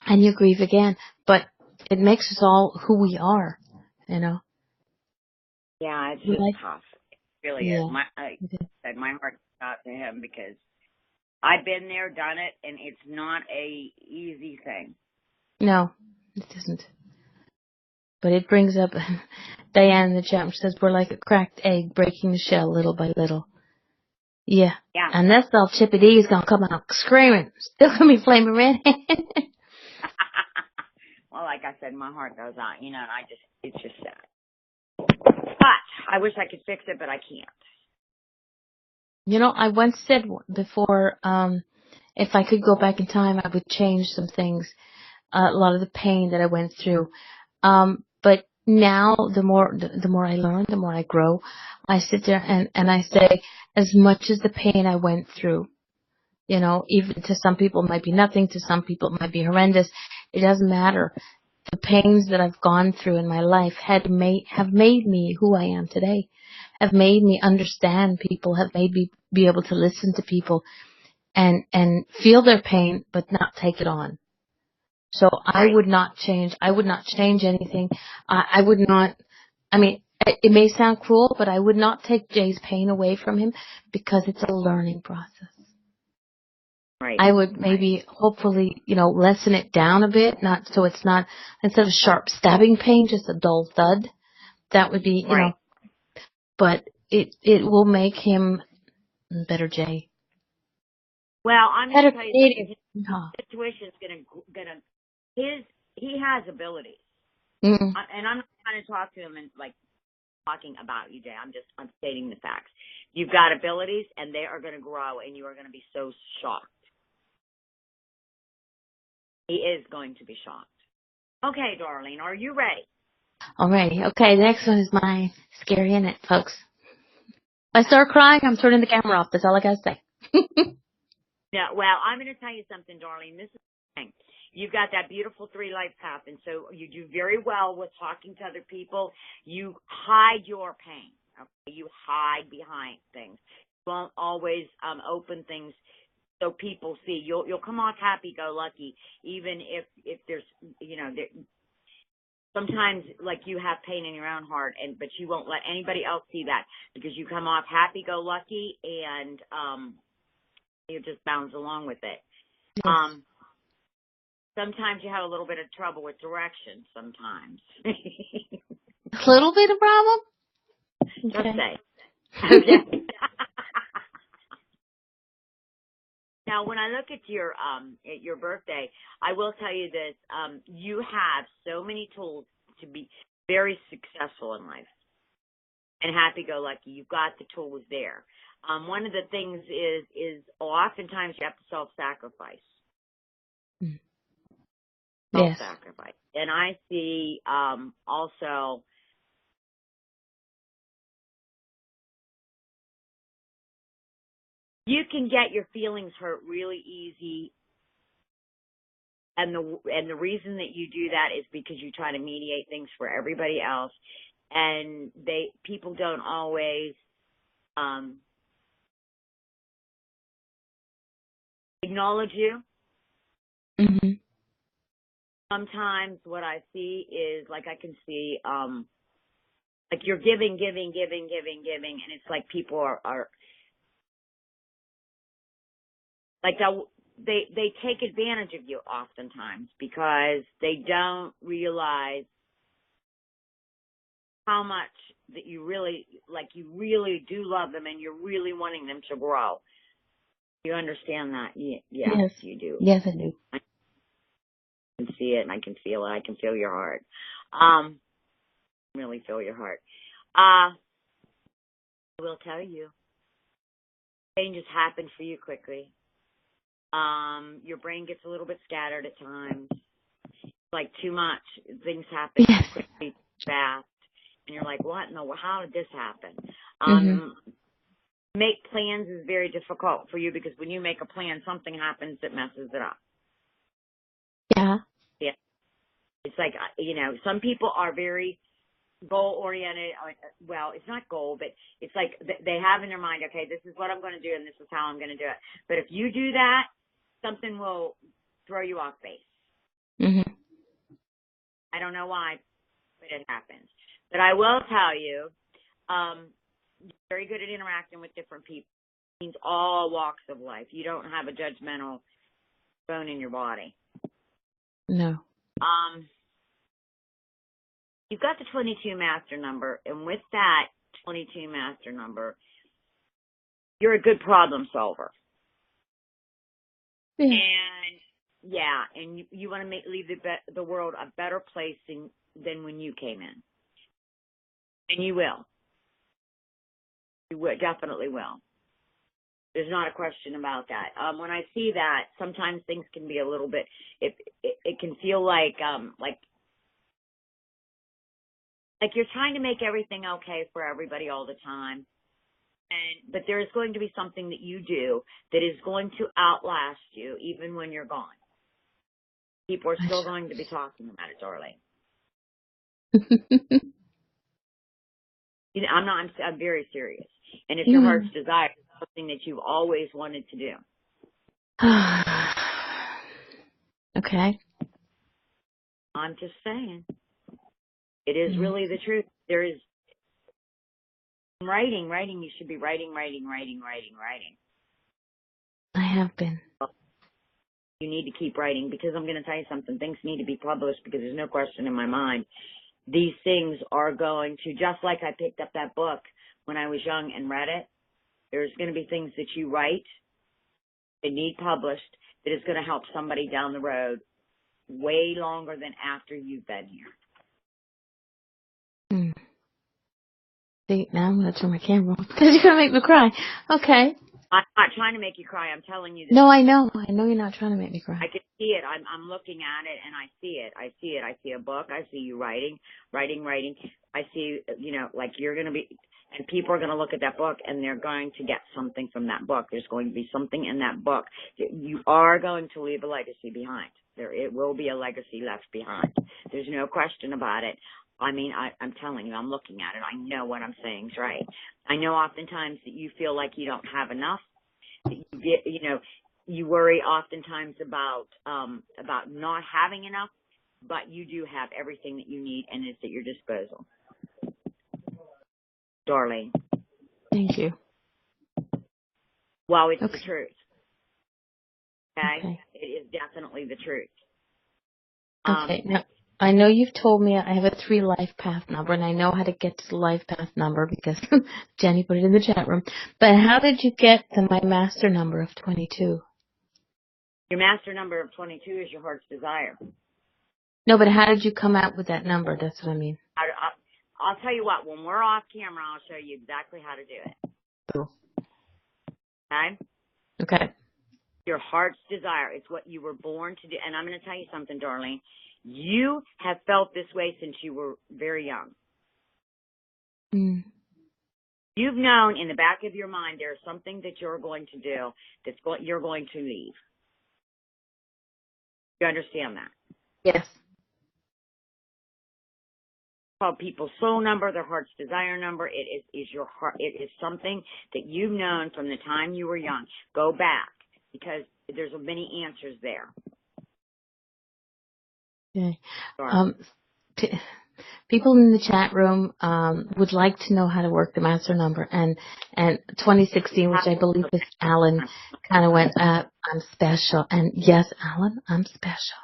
And you grieve again. But it makes us all who we are, Yeah, it's just tough. It really is. My heart goes out to him because I've been there, done it, and it's not a easy thing. No, it isn't. But it brings up Diane in the chat. She says we're like a cracked egg breaking the shell little by little. Yeah. And that little Chippy D is gonna come out screaming, still gonna be flaming red. Well, like I said, my heart goes out, and it's just sad. But I wish I could fix it, but I can't. I once said before, if I could go back in time, I would change some things, a lot of the pain that I went through. But now, the more I learn, the more I grow, I sit there and I say, as much as the pain I went through, even to some people it might be nothing, to some people it might be horrendous. It doesn't matter. The pains that I've gone through in my life have made me who I am today, have made me understand people, have made me be able to listen to people and feel their pain, but not take it on. So I would not change anything. I would not, it may sound cruel, but I would not take Jay's pain away from him because it's a learning process. Right. I would maybe, hopefully, lessen it down a bit, so it's not, instead of sharp stabbing pain, just a dull thud. That would be, but it will make him better Jay. Well, I'm going to tell you something. His situation's gonna, he has abilities. Mm-hmm. And I'm not trying to talk to him and talking about you, Jay. I'm stating the facts. You've got abilities, and they are going to grow, and you are going to be so shocked. He is going to be shocked. Okay, darling, are you ready? All right. Okay, the next one is mine. Scary, isn't it, folks? If I start crying, I'm turning the camera off. That's all I got to say. Yeah, well, I'm going to tell you something, darling. This is the thing. You've got that beautiful 3-life path, and so you do very well with talking to other people. You hide your pain. Okay? You hide behind things. You won't always open things so people see. You'll come off happy-go-lucky, even if there's, sometimes you have pain in your own heart, but you won't let anybody else see that because you come off happy-go-lucky and you just bounce along with it. Yes. Sometimes you have a little bit of trouble with direction. Sometimes. A little bit of problem? Okay. Just say. Okay. Now, when I look at your birthday, I will tell you this: you have so many tools to be very successful in life and happy-go-lucky. You've got the tools there. One of the things is oftentimes you have to self-sacrifice. Mm. Self-sacrifice. Yes. And I see also you can get your feelings hurt really easy, and the reason that you do that is because you try to mediate things for everybody else, and people don't always acknowledge you. Mm-hmm. Sometimes what I see is I can see Like you're giving, and it's like people are like they take advantage of you oftentimes because they don't realize how much that you really do love them and you're really wanting them to grow. You understand that? Yes, you do. Yes, I do. I can see it and I can feel it. I can feel your heart. Really feel your heart. I will tell you, changes happen for you quickly. Your brain gets a little bit scattered at times. Like too much. Things happen quickly, fast. And you're like, what? No, how did this happen? Make plans is very difficult for you because when you make a plan, something happens that messes it up. Yeah. Yeah. It's like, some people are very goal-oriented. Well, it's not goal, but it's like they have in their mind, okay, this is what I'm going to do and this is how I'm going to do it. But if you do that, something will throw you off base. I don't know why, but it happens. But I will tell you, you're very good at interacting with different people. It means all walks of life. You don't have a judgmental bone in your body. No. You've got the 22 master number, and with that 22 master number, you're a good problem solver. Yeah. And you want to leave the world a better place than when you came in. And you will. You definitely will. There's not a question about that. When I see that, sometimes things can be a little bit, it can feel like you're trying to make everything okay for everybody all the time. But there is going to be something that you do that is going to outlast you even when you're gone. People are still going to be talking about it, darling. I'm very serious. And if your heart's desire is something that you've always wanted to do. Okay. I'm just saying. It is really the truth. There is writing. You should be writing. I have been. You need to keep writing because I'm going to tell you something. Things need to be published because there's no question in my mind. These things are going to, just like I picked up that book when I was young and read it, there's going to be things that you write that need published that is going to help somebody down the road way longer than after you've been here. See, now I'm going to turn my camera off because you're going to make me cry. Okay. I'm not trying to make you cry. I'm telling you this. No, I know. I know you're not trying to make me cry. I can see it. I'm looking at it and I see it. I see a book. I see you writing. I see, like you're going to be, and people are going to look at that book and they're going to get something from that book. There's going to be something in that book. You are going to leave a legacy behind. It will be a legacy left behind. There's no question about it. I mean, I'm telling you, I'm looking at it. I know what I'm saying is right. I know oftentimes that you feel like you don't have enough. That you get, you worry oftentimes about not having enough, but you do have everything that you need and it's at your disposal. Darling. Thank you. Well, it's the truth. Okay? It is definitely the truth. Okay. Now, I know you've told me I have a 3 life path number, and I know how to get to the life path number because Jenny put it in the chat room. But how did you get to my master number of 22? Your master number of 22 is your heart's desire. No, but how did you come out with that number? That's what I mean. I'll tell you what. When we're off camera, I'll show you exactly how to do it. Cool. Okay? Okay. Your heart's desire. It's what you were born to do. And I'm going to tell you something, darling. You have felt this way since you were very young. You've known in the back of your mind there's something that you're going to do you're going to leave. You understand that? Yes. It's called people's soul number, their heart's desire number. It is your heart. It is something that you've known from the time you were young. Go back because there's many answers there. Okay. People in the chat room would like to know how to work the master number. And 2016, which I believe is Alan, kind of went, I'm special. And yes, Alan, I'm special.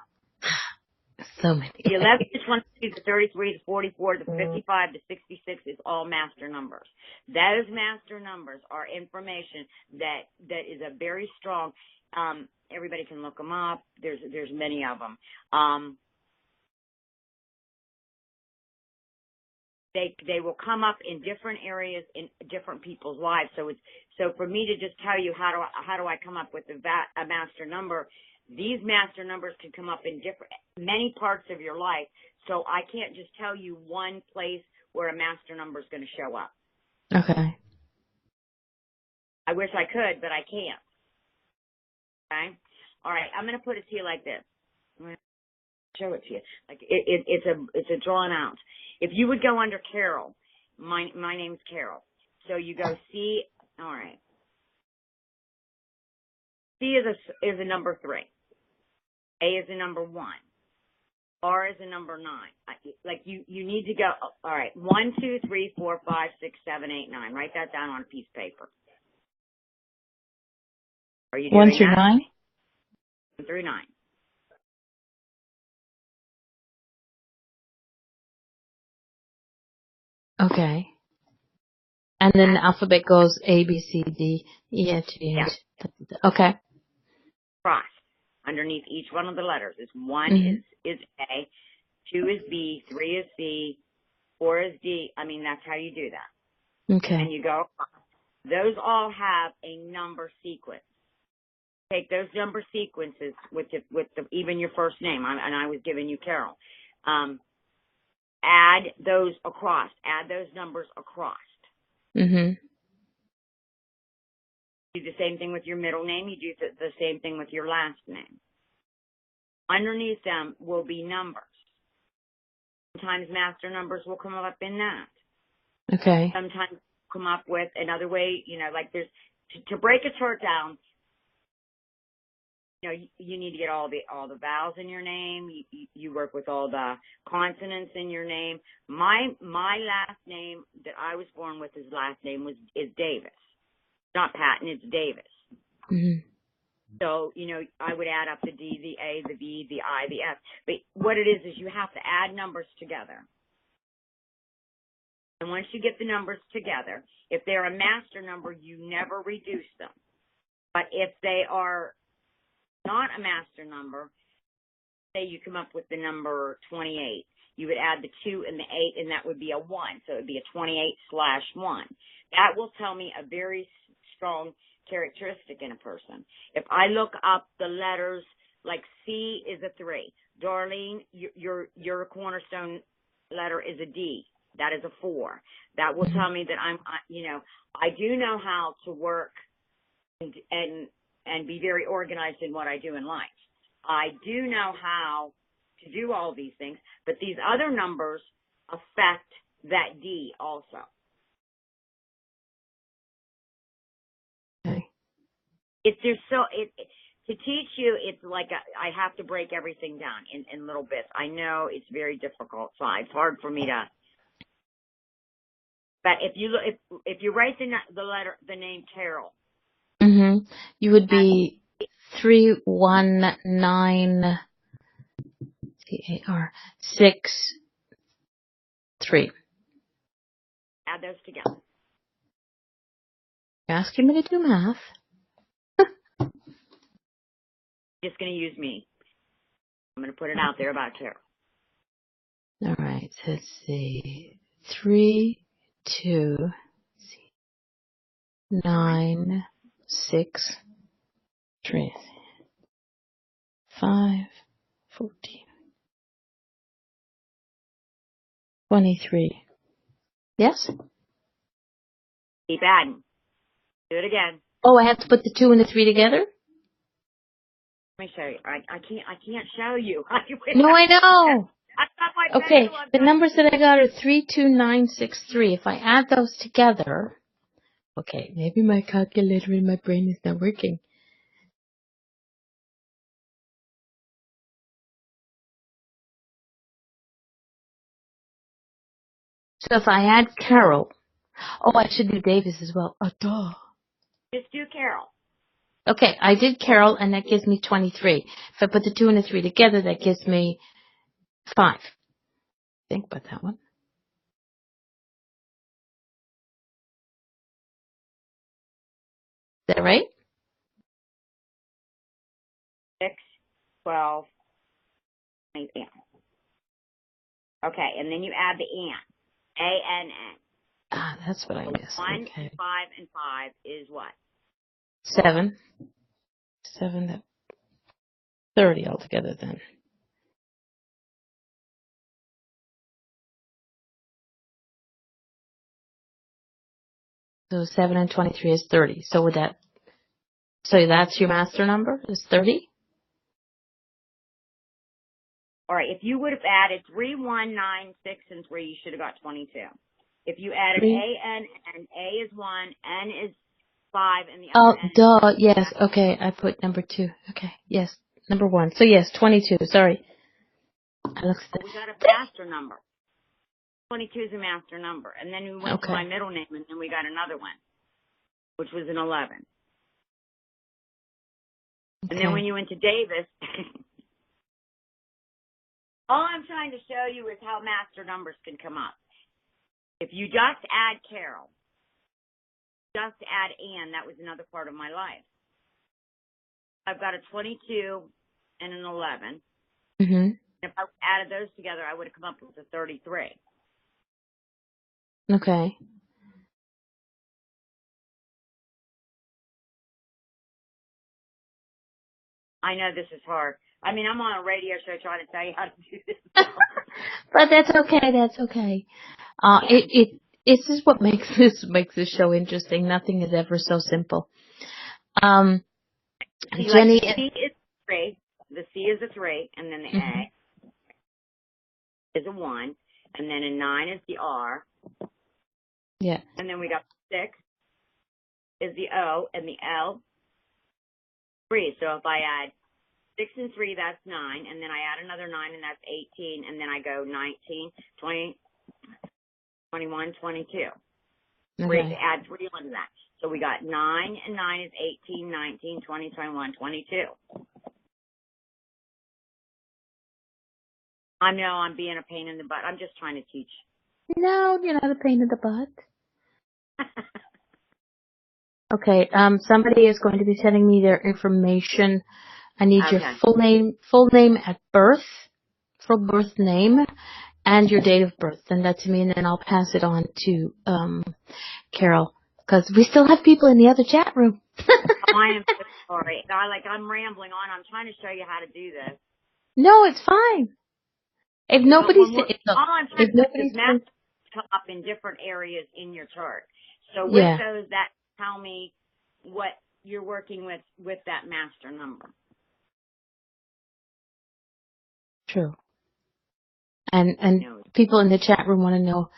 So many. The 11 to 22, the 33, the 44, the 55, the 66 is all master numbers. Those master numbers are information that is a very strong. Everybody can look them up. There's many of them. They will come up in different areas in different people's lives. So for me to just tell you how do I come up with a master number. These master numbers can come up in many parts of your life, so I can't just tell you one place where a master number is going to show up. Okay. I wish I could, but I can't. Okay? All right, I'm going to put it to you like this. I'm going to show it to you. Like it's a drawn out. If you would go under Carol, my name's Carol. So you go C. All right. C is a number 3. A is a number 1. R is a number 9. Like you need to go. All right. 1, 2, 3, 4, 5, 6, 7, 8, 9. Write that down on a piece of paper. Are you doing 1 through that? 9? 1 through 9. Okay. And then the alphabet goes A, B, C, D, E, F, G, H. Okay. Cross underneath each one of the letters is 1 is A, 2 is B, 3 is C, 4 is D. I mean, that's how you do that. Okay. And you go across. Those all have a number sequence. Take those number sequences with even your first name, and I was giving you Carol. Add those across. Add those numbers across. Mhm. Do the same thing with your middle name. You do the same thing with your last name. Underneath them will be numbers. Sometimes master numbers will come up in that. Okay. Sometimes come up with another way, like there's, to break a chart down, you need to get all the vowels in your name. You work with all the consonants in your name. My last name that I was born with, his last name is Davis. Not Patton, it's Davis. Mhm. So, I would add up the D, the A, the B, the I, the F. But what it is you have to add numbers together. And once you get the numbers together, if they're a master number, you never reduce them. But if they are not a master number, say you come up with the number 28, you would add the 2 and the 8, and that would be a 1. So it would be a 28/1. That will tell me a very strong characteristic in a person. If I look up the letters, like C is a 3. Darlene, your cornerstone letter is a D. That is a 4. That will tell me that I do know how to work and be very organized in what I do in life. I do know how to do all these things, but these other numbers affect that D also. Okay. To teach you, it's like I have to break everything down in little bits. I know it's very difficult, so it's hard for me to. But if you write the name Carol, you would be 319 CAR 63. add those together. You're asking me to do math. Just going to use me. I'm going to put it out there about Carol. All right. So let's see. 3, 2, 9, 6, 3, 5, 14, 23. Yes? Keep adding. Do it again. Oh, I have to put the 2 and the 3 together? Let me show you. I can't show you. No, I know. Okay, pencil. the numbers that I got are 32963. If I add those together, okay, maybe my calculator in my brain is not working. So if I add Carol, I should do Davis as well. Oh, duh. Just do Carol. Okay, I did Carol, and that gives me 23. If I put the 2 and the 3 together, that gives me 5. Think about that one. Is that right? 6, 12, 8. Okay, and then you add the ANN. A-N-N. Ah, that's what I missed. 1, Okay. 5, and 5 is what? 7. 7, 30 altogether then. So 7 and 23 is 30. So that's your master number, is 30? All right, if you would have added 3, 1, 9, 6, and 3, you should have got 22. If you added A-N, and A is 1, N is 5, and the other N Duh, is 3. yes, okay, I put number 2. Okay, yes, number 1. So yes, 22, sorry. We got a master number. 22 is a master number. And then we went to my middle name, and then we got another one, which was an 11. Okay. And then when you went to Davis, all I'm trying to show you is how master numbers can come up. If you just add Carol, just add Ann, that was another part of my life. I've got a 22 and an 11. Mm-hmm. If I added those together, I would have come up with a 33. Okay. I know this is hard. I mean, I'm on a radio show trying to tell you how to do this. But that's okay. That's okay. This is what makes this show interesting. Nothing is ever so simple. Jenny, the C is 3. The C is a 3, and then the A is a 1, and then a 9 is the R. Yeah. And then we got 6 is the O, and the L 3. So if I add 6 and 3, that's 9, and then I add another 9, and that's 18, and then I go 19, 20, 21, 22. Okay. Add 3 onto that. So we got 9, and 9 is 18, 19, 20, 21, 22. I know I'm being a pain in the butt. I'm just trying to teach. No, you're not a pain in the butt. Okay, somebody is going to be sending me their information. I need your full name at birth, full birth name, and your date of birth. Send that to me, and then I'll pass it on to Carol, because we still have people in the other chat room. I am so sorry. I'm rambling on. I'm trying to show you how to do this. No, it's fine. If nobody's come up in different areas in your chart. So with those, that tell me what you're working with that master number. True. And people in the chat room want to know,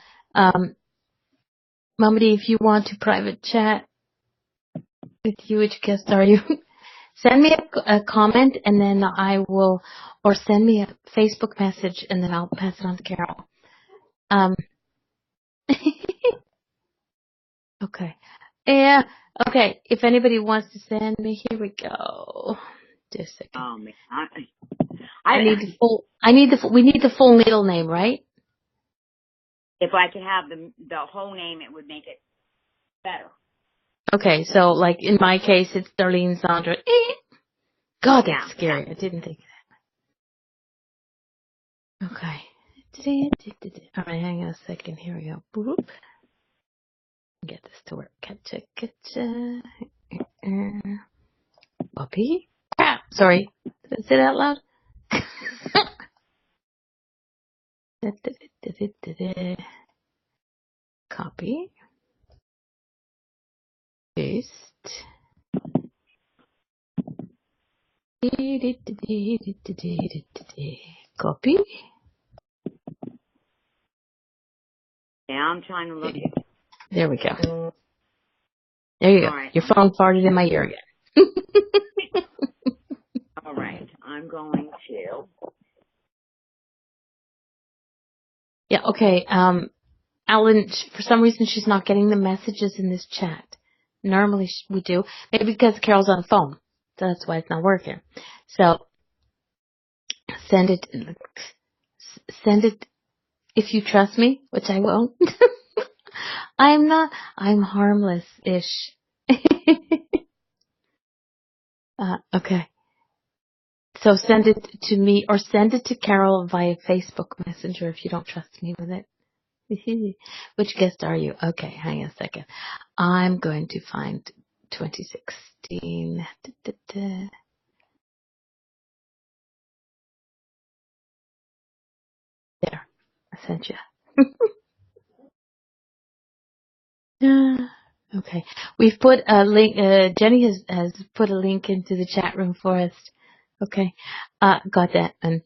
Mamadi, if you want to private chat with you, which guest are you? Send me a comment, and then I will, or send me a Facebook message, and then I'll pass it on to Carol. Okay. Yeah. Okay. If anybody wants to send me, here we go. Just a second. Oh man, we need the full middle name, right? If I could have the whole name, it would make it better. Okay, so like in my case, it's Darlene Sandra. God, that's scary. I didn't think of that. Okay. All right, hang on a second. Here we go. Boop. Get this to work. Gotcha. Puppy? Crap. Sorry. Did I say that out loud? Copy. Paste. Copy. Yeah, I'm trying to look at. There we go. There you go. Right. Your phone farted in my ear again. All right. I'm going to. Yeah, okay. Alan, for some reason, she's not getting the messages in this chat. Normally we do. Maybe because Carol's on the phone. So that's why it's not working. So send it if you trust me, which I won't. I'm harmless-ish. Okay. So send it to me or send it to Carol via Facebook Messenger if you don't trust me with it. Which guest are you? Okay, hang on a second. I'm going to find 2016. There, I sent you. Okay, we've put a link. Jenny has put a link into the chat room for us. Okay, got that. And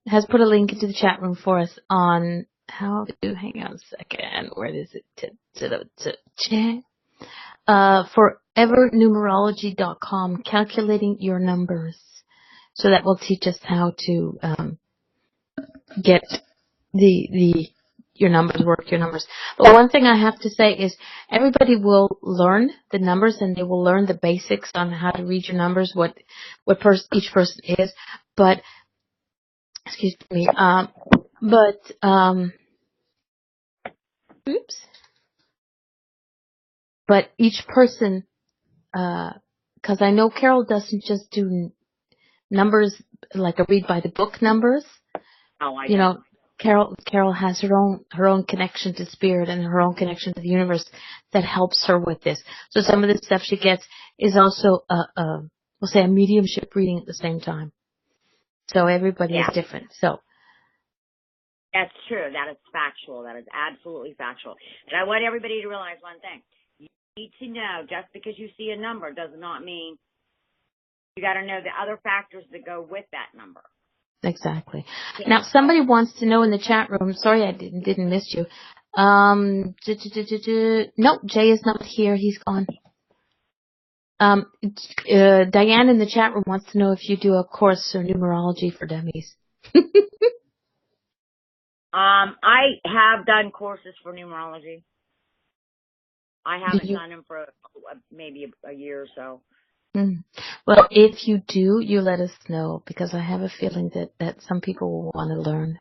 has put a link into the chat room for us on how to. Hang on a second. Where is it? To chat. Forevernumerology.com, calculating your numbers. So that will teach us how to get your numbers, work your numbers. But one thing I have to say is everybody will learn the numbers and they will learn the basics on how to read your numbers, what each person is. But, excuse me, but each person, because I know Carol doesn't just do numbers like a read by the book numbers. Oh, I you know. know, Carol has her own connection to spirit and her own connection to the universe that helps her with this. So some of the stuff she gets is also we'll say a mediumship reading at the same time. So everybody is different. So that's true. That is factual. That is absolutely factual. And I want everybody to realize one thing. You need to know just because you see a number does not mean you got to know the other factors that go with that number. Exactly. Now, somebody wants to know in the chat room. Sorry, I didn't miss you. No, Jay is not here. He's gone. Diane in the chat room wants to know if you do a course or numerology for dummies. I have done courses for numerology. I haven't done them for maybe a year or so. Well, if you do, you let us know because I have a feeling that some people will want to learn.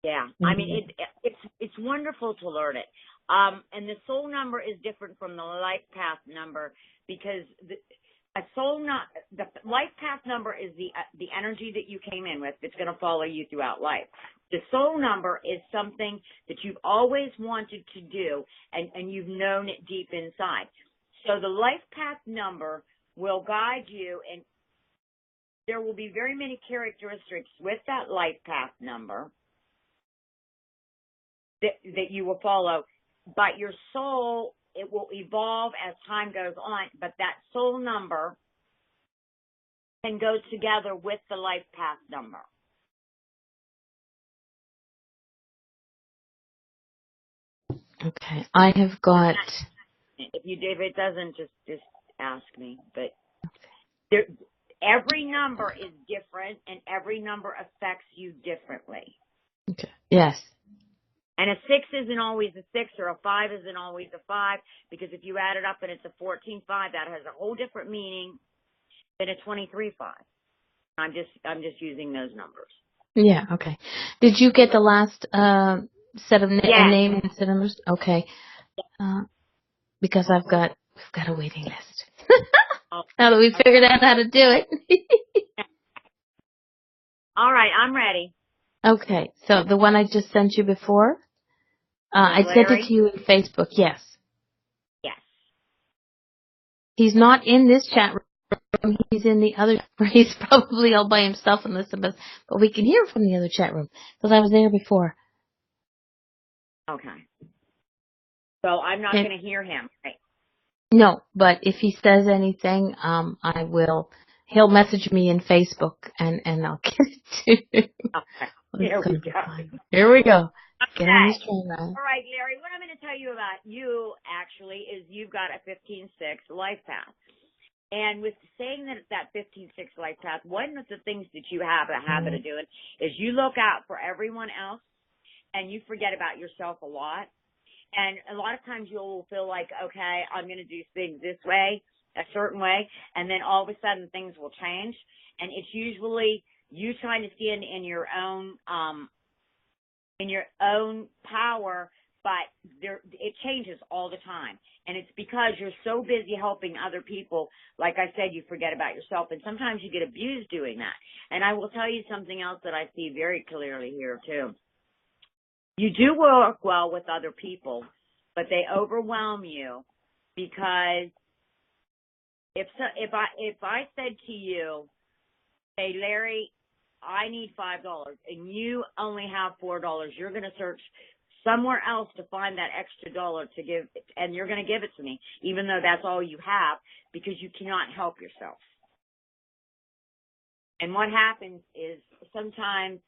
Yeah, I mean it's wonderful to learn it. And the soul number is different from the life path number because the life path number is the energy that you came in with that's going to follow you throughout life. The soul number is something that you've always wanted to do and you've known it deep inside. So the life path number will guide you, and there will be very many characteristics with that life path number that you will follow. But your soul, it will evolve as time goes on, but that soul number can go together with the life path number. Okay, I have got. If it doesn't, just ask me. But every number is different, and every number affects you differently. Okay. Yes. And a 6 isn't always a 6, or a 5 isn't always a 5, because if you add it up and it's a 14-5, that has a whole different meaning than a 23-5. I'm just using those numbers. Yeah. Okay. Did you get the last set of name and set numbers? Okay. Because we've got a waiting list. Now that we've figured out how to do it. All right, I'm ready. Okay. So the one I just sent you before, I sent it to you in Facebook. Yes. Yes. He's not in this chat room. He's in the other. He's probably all by himself and listen, but we can hear from the other chat room because I was there before. Okay. So I'm not going to hear him, right? No, but if he says anything, I will. He'll message me in Facebook, and I'll get it to him. Okay. Here we go. Here we go. Okay. Get on this train, right? All right, Larry, what I'm going to tell you about you, actually, is you've got a 15-6 life path. And with saying that it's that 15-6 life path, one of the things that you have a habit of doing is you look out for everyone else and you forget about yourself a lot. And a lot of times you'll feel like, okay, I'm going to do things this way, a certain way, and then all of a sudden things will change. And it's usually you trying to stand in your own power, but it changes all the time. And it's because you're so busy helping other people. Like I said, you forget about yourself, and sometimes you get abused doing that. And I will tell you something else that I see very clearly here too. You do work well with other people, but they overwhelm you, because if I said to you, hey, Larry, I need $5 and you only have $4, you're going to search somewhere else to find that extra dollar to give, and you're going to give it to me, even though that's all you have, because you cannot help yourself. And what happens is sometimes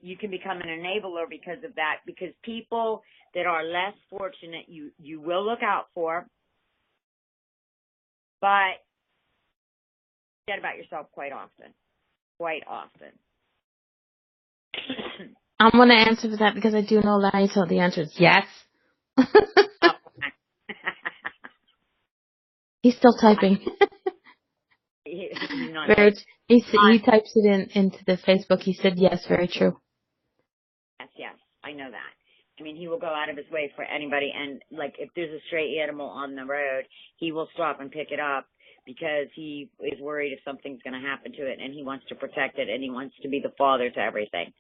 you can become an enabler because of that, because people that are less fortunate, you will look out for, but forget about yourself quite often. Quite often. I'm going to answer for that because I do know Larry, so the answer is yes. He's still typing. He types it into the Facebook. He said yes, very true. Yes, I know that. I mean, he will go out of his way for anybody, and like if there's a stray animal on the road, he will stop and pick it up because he is worried if something's going to happen to it, and he wants to protect it, and he wants to be the father to everything.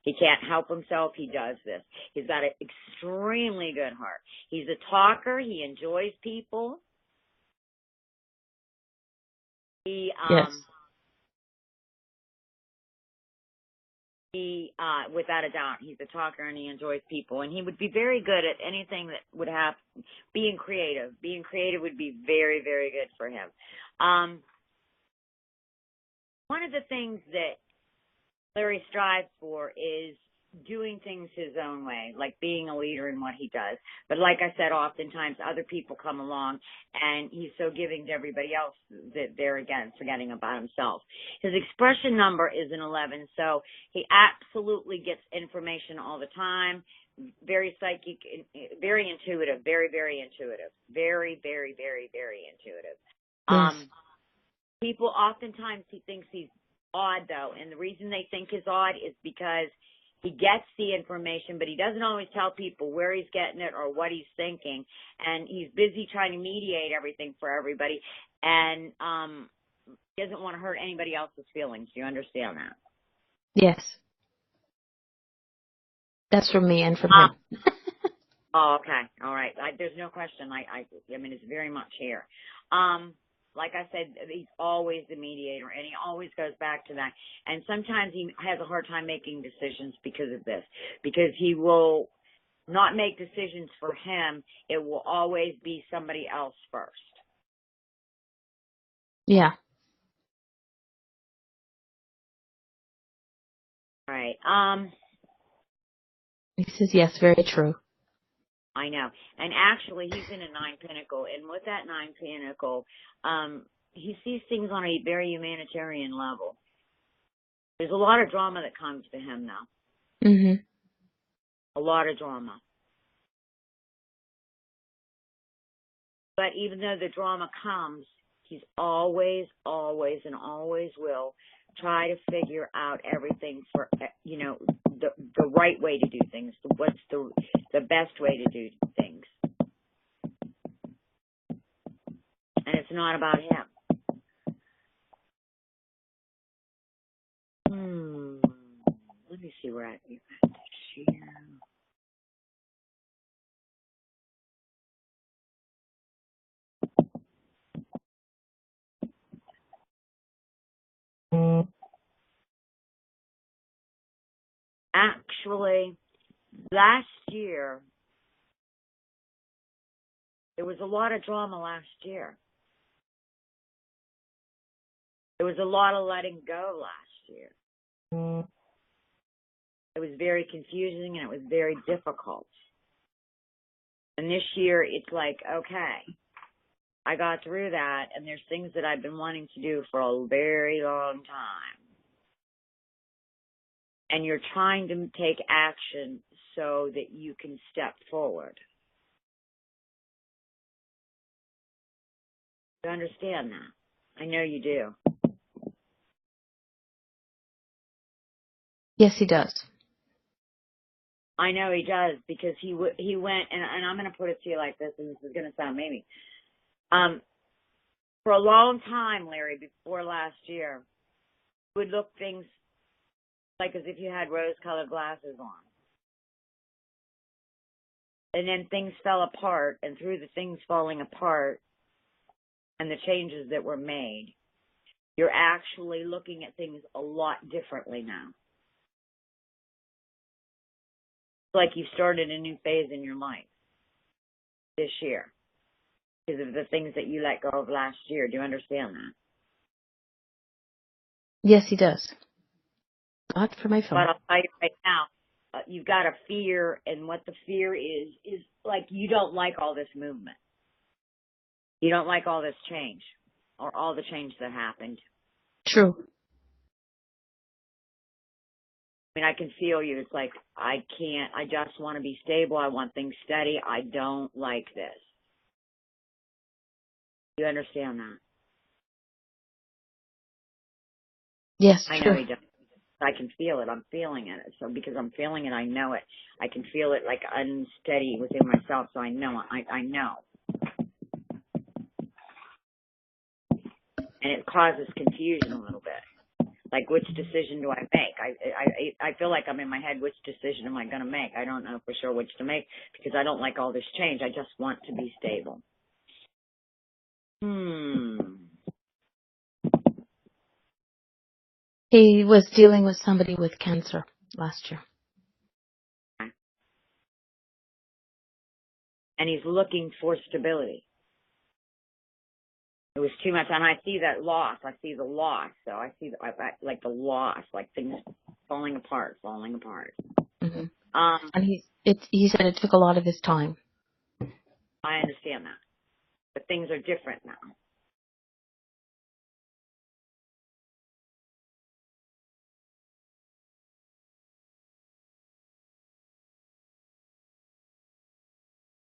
He can't help himself. He does this. He's got an extremely good heart. He's a talker. He enjoys people. Yes. He, without a doubt, he's a talker and he enjoys people. And he would be very good at anything that would have, being creative. Being creative would be very, very good for him. One of the things that Larry strives for is doing things his own way, like being a leader in what he does. But like I said, oftentimes other people come along and he's so giving to everybody else that they're again forgetting about himself. His expression number is an 11, so he absolutely gets information all the time. Very psychic, very intuitive, very, very intuitive. Very, very, very, very intuitive. Yes. People oftentimes he thinks he's odd though, and the reason they think he's odd is because he gets the information, but he doesn't always tell people where he's getting it or what he's thinking. And he's busy trying to mediate everything for everybody. And he doesn't want to hurt anybody else's feelings. Do you understand that? Yes. That's from me and from him. Oh, okay. All right. There's no question. I mean, it's very much here. Like I said, he's always the mediator, and he always goes back to that. And sometimes he has a hard time making decisions because of this, because he will not make decisions for him. It will always be somebody else first. Yeah. All right. He says yes, very true. I know. And actually, he's in a 9 Pentacle, and with that 9 Pentacle, he sees things on a very humanitarian level. There's a lot of drama that comes to him now. Mm-hmm. A lot of drama. But even though the drama comes, he's always, always, and always will try to figure out everything for, the right way to do things. What's the best way to do things. And it's not about him. Let me see where I at this year. Actually, last year, there was a lot of drama last year. There was a lot of letting go last year. It was very confusing and it was very difficult. And this year, it's like, okay, I got through that, and there's things that I've been wanting to do for a very long time. And you're trying to take action so that you can step forward. You understand that? I know you do. Yes, he does. I know he does, because he went, and I'm going to put it to you like this, and this is going to sound maybe. For a long time, Larry, before last year, you would look things like as if you had rose-colored glasses on. And then things fell apart, and through the things falling apart and the changes that were made, you're actually looking at things a lot differently now. It's like you started a new phase in your life this year because of the things that you let go of last year. Do you understand that? Yes, he does. Not for my phone. But I'll tell you right now, you've got a fear, and what the fear is like you don't like all this movement. You don't like all this change or all the change that happened. True. I mean, I can feel you. It's like, I just want to be stable. I want things steady. I don't like this. You understand that? Yes, I true. know he does. I can feel it. I'm feeling it. So because I'm feeling it, I know it. I can feel it like unsteady within myself. So I know it. I know. And it causes confusion a little bit. Like, which decision do I make? I feel like I'm in my head. Which decision am I going to make? I don't know for sure which to make because I don't like all this change. I just want to be stable. He was dealing with somebody with cancer last year. And he's looking for stability. It was too much, and I see that loss. I see the loss. So I see like the loss, like things falling apart. Mm-hmm. And he said it took a lot of his time. I understand that, but things are different now.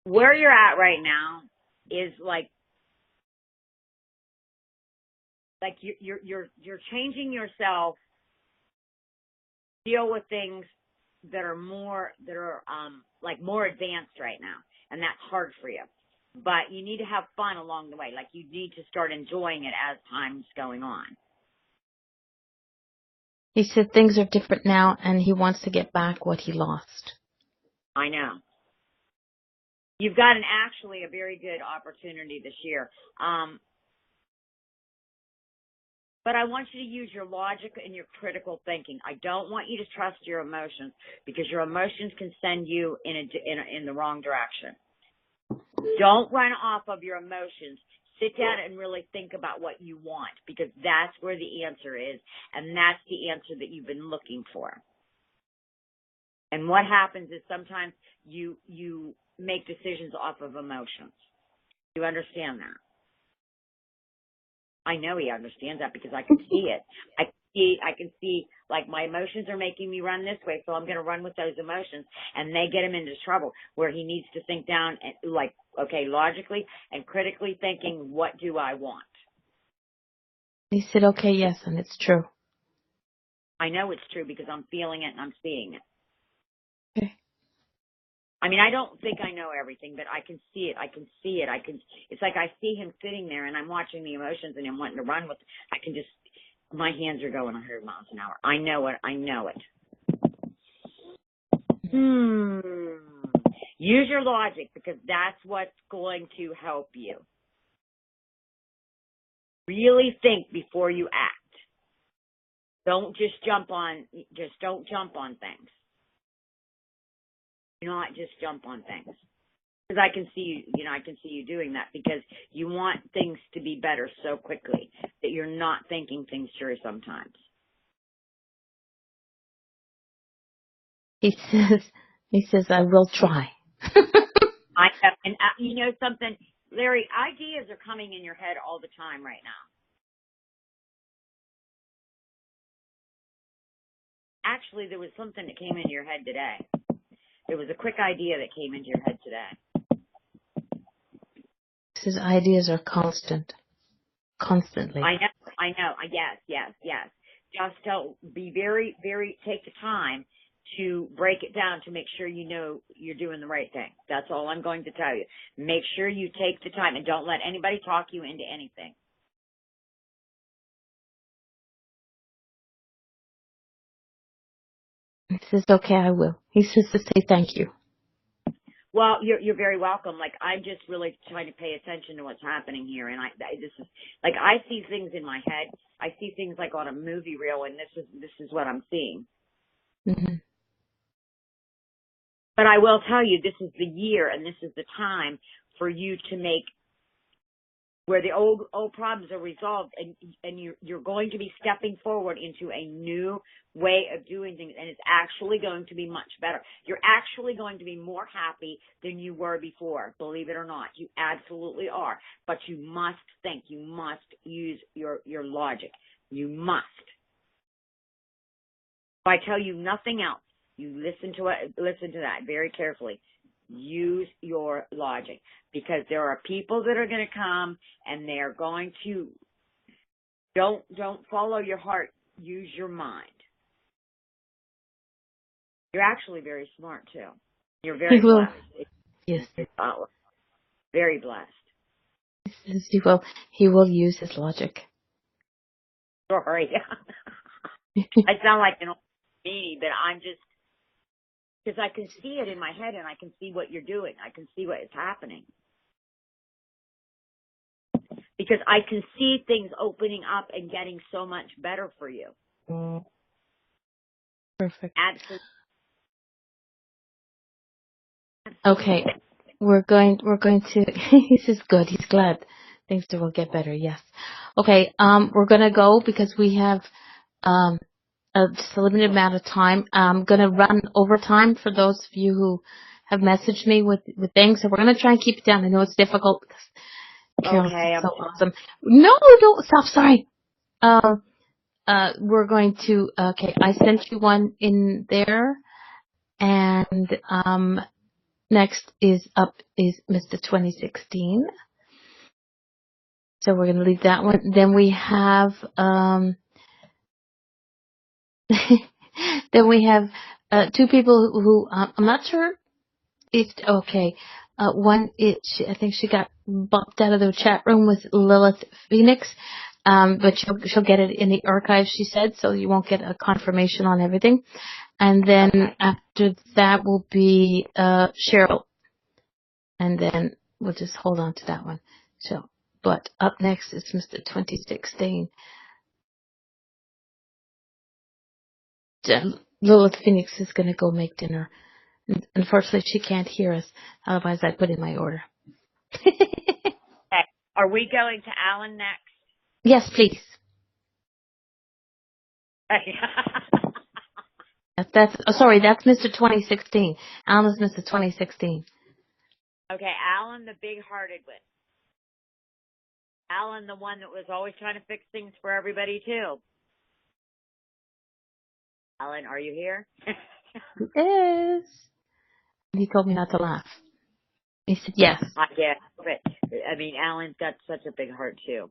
Where you're at right now is like you're changing yourself, deal with things that are more advanced right now, and that's hard for you. But you need to have fun along the way. Like, you need to start enjoying it as time's going on. He said things are different now, and he wants to get back what he lost. I know. You've got actually a very good opportunity this year. But I want you to use your logic and your critical thinking. I don't want you to trust your emotions, because your emotions can send you in the wrong direction. Don't run off of your emotions. Sit down and really think about what you want, because that's where the answer is, and that's the answer that you've been looking for. And what happens is sometimes you make decisions off of emotions. You understand that? I know he understands that, because I can see it. I can see, like, my emotions are making me run this way, so I'm going to run with those emotions, and they get him into trouble, where he needs to think down and, like, okay, logically and critically thinking, what do I want? He said, okay, yes, and it's true. I know it's true, because I'm feeling it and I'm seeing it. Okay. I mean, I don't think I know everything, but I can see it. It's like I see him sitting there, and I'm watching the emotions and him wanting to run with it. My hands are going 100 miles an hour. I know it. Use your logic, because that's what's going to help you. Really think before you act. Don't jump on things. Do not just jump on things. Because I can see you doing that, because you want things to be better so quickly that you're not thinking things through sometimes. He says, I will try. I have, and you know something, Larry, ideas are coming in your head all the time right now. Actually, there was something that came into your head today. It was a quick idea that came into your head today. His ideas are constantly. I know. Yes. Just be very, very, take the time to break it down to make sure you know you're doing the right thing. That's all I'm going to tell you. Make sure you take the time and don't let anybody talk you into anything. He says, okay, I will. He says to say thank you. Well, you're very welcome. Like, I'm just really trying to pay attention to what's happening here, and this is like, I see things in my head. I see things like on a movie reel, and this is what I'm seeing. Mm-hmm. But I will tell you, this is the year, and this is the time for you to make where the old problems are resolved, and you're going to be stepping forward into a new way of doing things, and it's actually going to be much better. You're actually going to be more happy than you were before, believe it or not. You absolutely are. But you must think. You must use your logic. You must. If I tell you nothing else, you listen to that very carefully. Use your logic, because there are people that are going to come and they're going to don't follow your heart. Use your mind. You're actually very smart too. You're very blessed. Yes. Very blessed. He will use his logic. Sorry. I sound like an old meanie, but I'm just, because I can see it in my head and I can see what you're doing. I can see what is happening. Because I can see things opening up and getting so much better for you. Perfect. Absolutely. Okay. We're going to, he says good. He's glad things will get better. Yes. Okay. We're going to go because we have, just a limited amount of time. I'm going to run overtime for those of you who have messaged me with things. So we're going to try and keep it down. I know it's difficult because Carol's so awesome. No, don't stop. Sorry. We're going to, okay, I sent you one in there, and, next is Mr. 2016. So we're going to leave that one. Then we have, two people who, I'm not sure. It's okay. One, I think she got bumped out of the chat room with Lilith Phoenix. But she'll get it in the archive, she said, so you won't get a confirmation on everything. And then after that will be Cheryl. And then we'll just hold on to that one. So, but up next is Mr. 2016. Lilith Phoenix is going to go make dinner. Unfortunately, she can't hear us. Otherwise, I'd put in my order. Okay. Are we going to Alan next? Yes, please. That's Mr. 2016. Alan is Mr. 2016. Okay, Alan, the big-hearted one. Alan, the one that was always trying to fix things for everybody, too. Alan, are you here? Yes. He told me not to laugh. He said yes. Yeah, but, I mean, Alan's got such a big heart, too.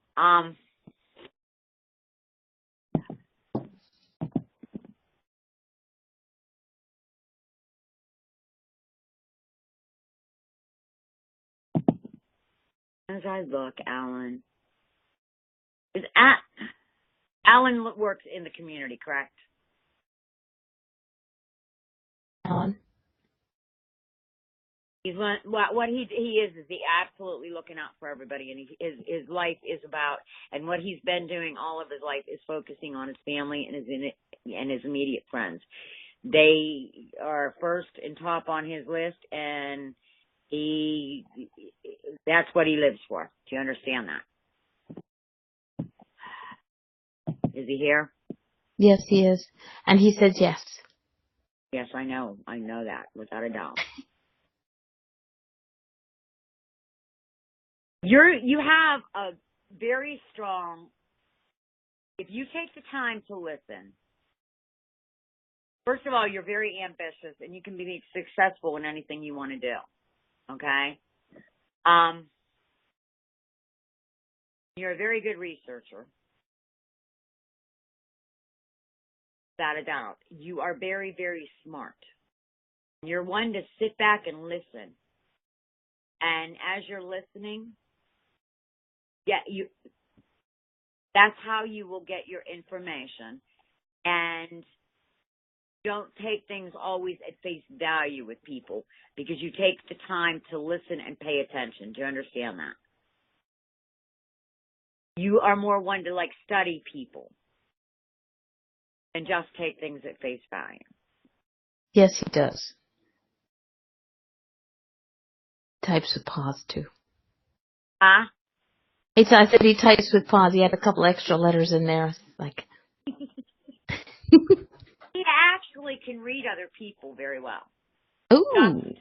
As I look, Alan, Alan works in the community, correct? Alan. He's what he is he absolutely looking out for everybody, and his life is about, and what he's been doing all of his life is focusing on his family and his immediate friends. They are first and top on his list, and that's what he lives for. Do you understand that? Is he here? Yes, he is. And he says yes. Yes, I know that without a doubt. You have a very strong, if you take the time to listen, First of all, you're very ambitious, and you can be successful in anything you want to do. Okay? You're a very good researcher. Without a doubt. You are very, very smart. You're one to sit back and listen. And as you're listening, that's how you will get your information. And don't take things always at face value with people, because you take the time to listen and pay attention. Do you understand that? You are more one to study people and just take things at face value. Yes, he does. Types with pause, too. Huh? I said he types with pause. He had a couple extra letters in there. He actually can read other people very well. Ooh. Just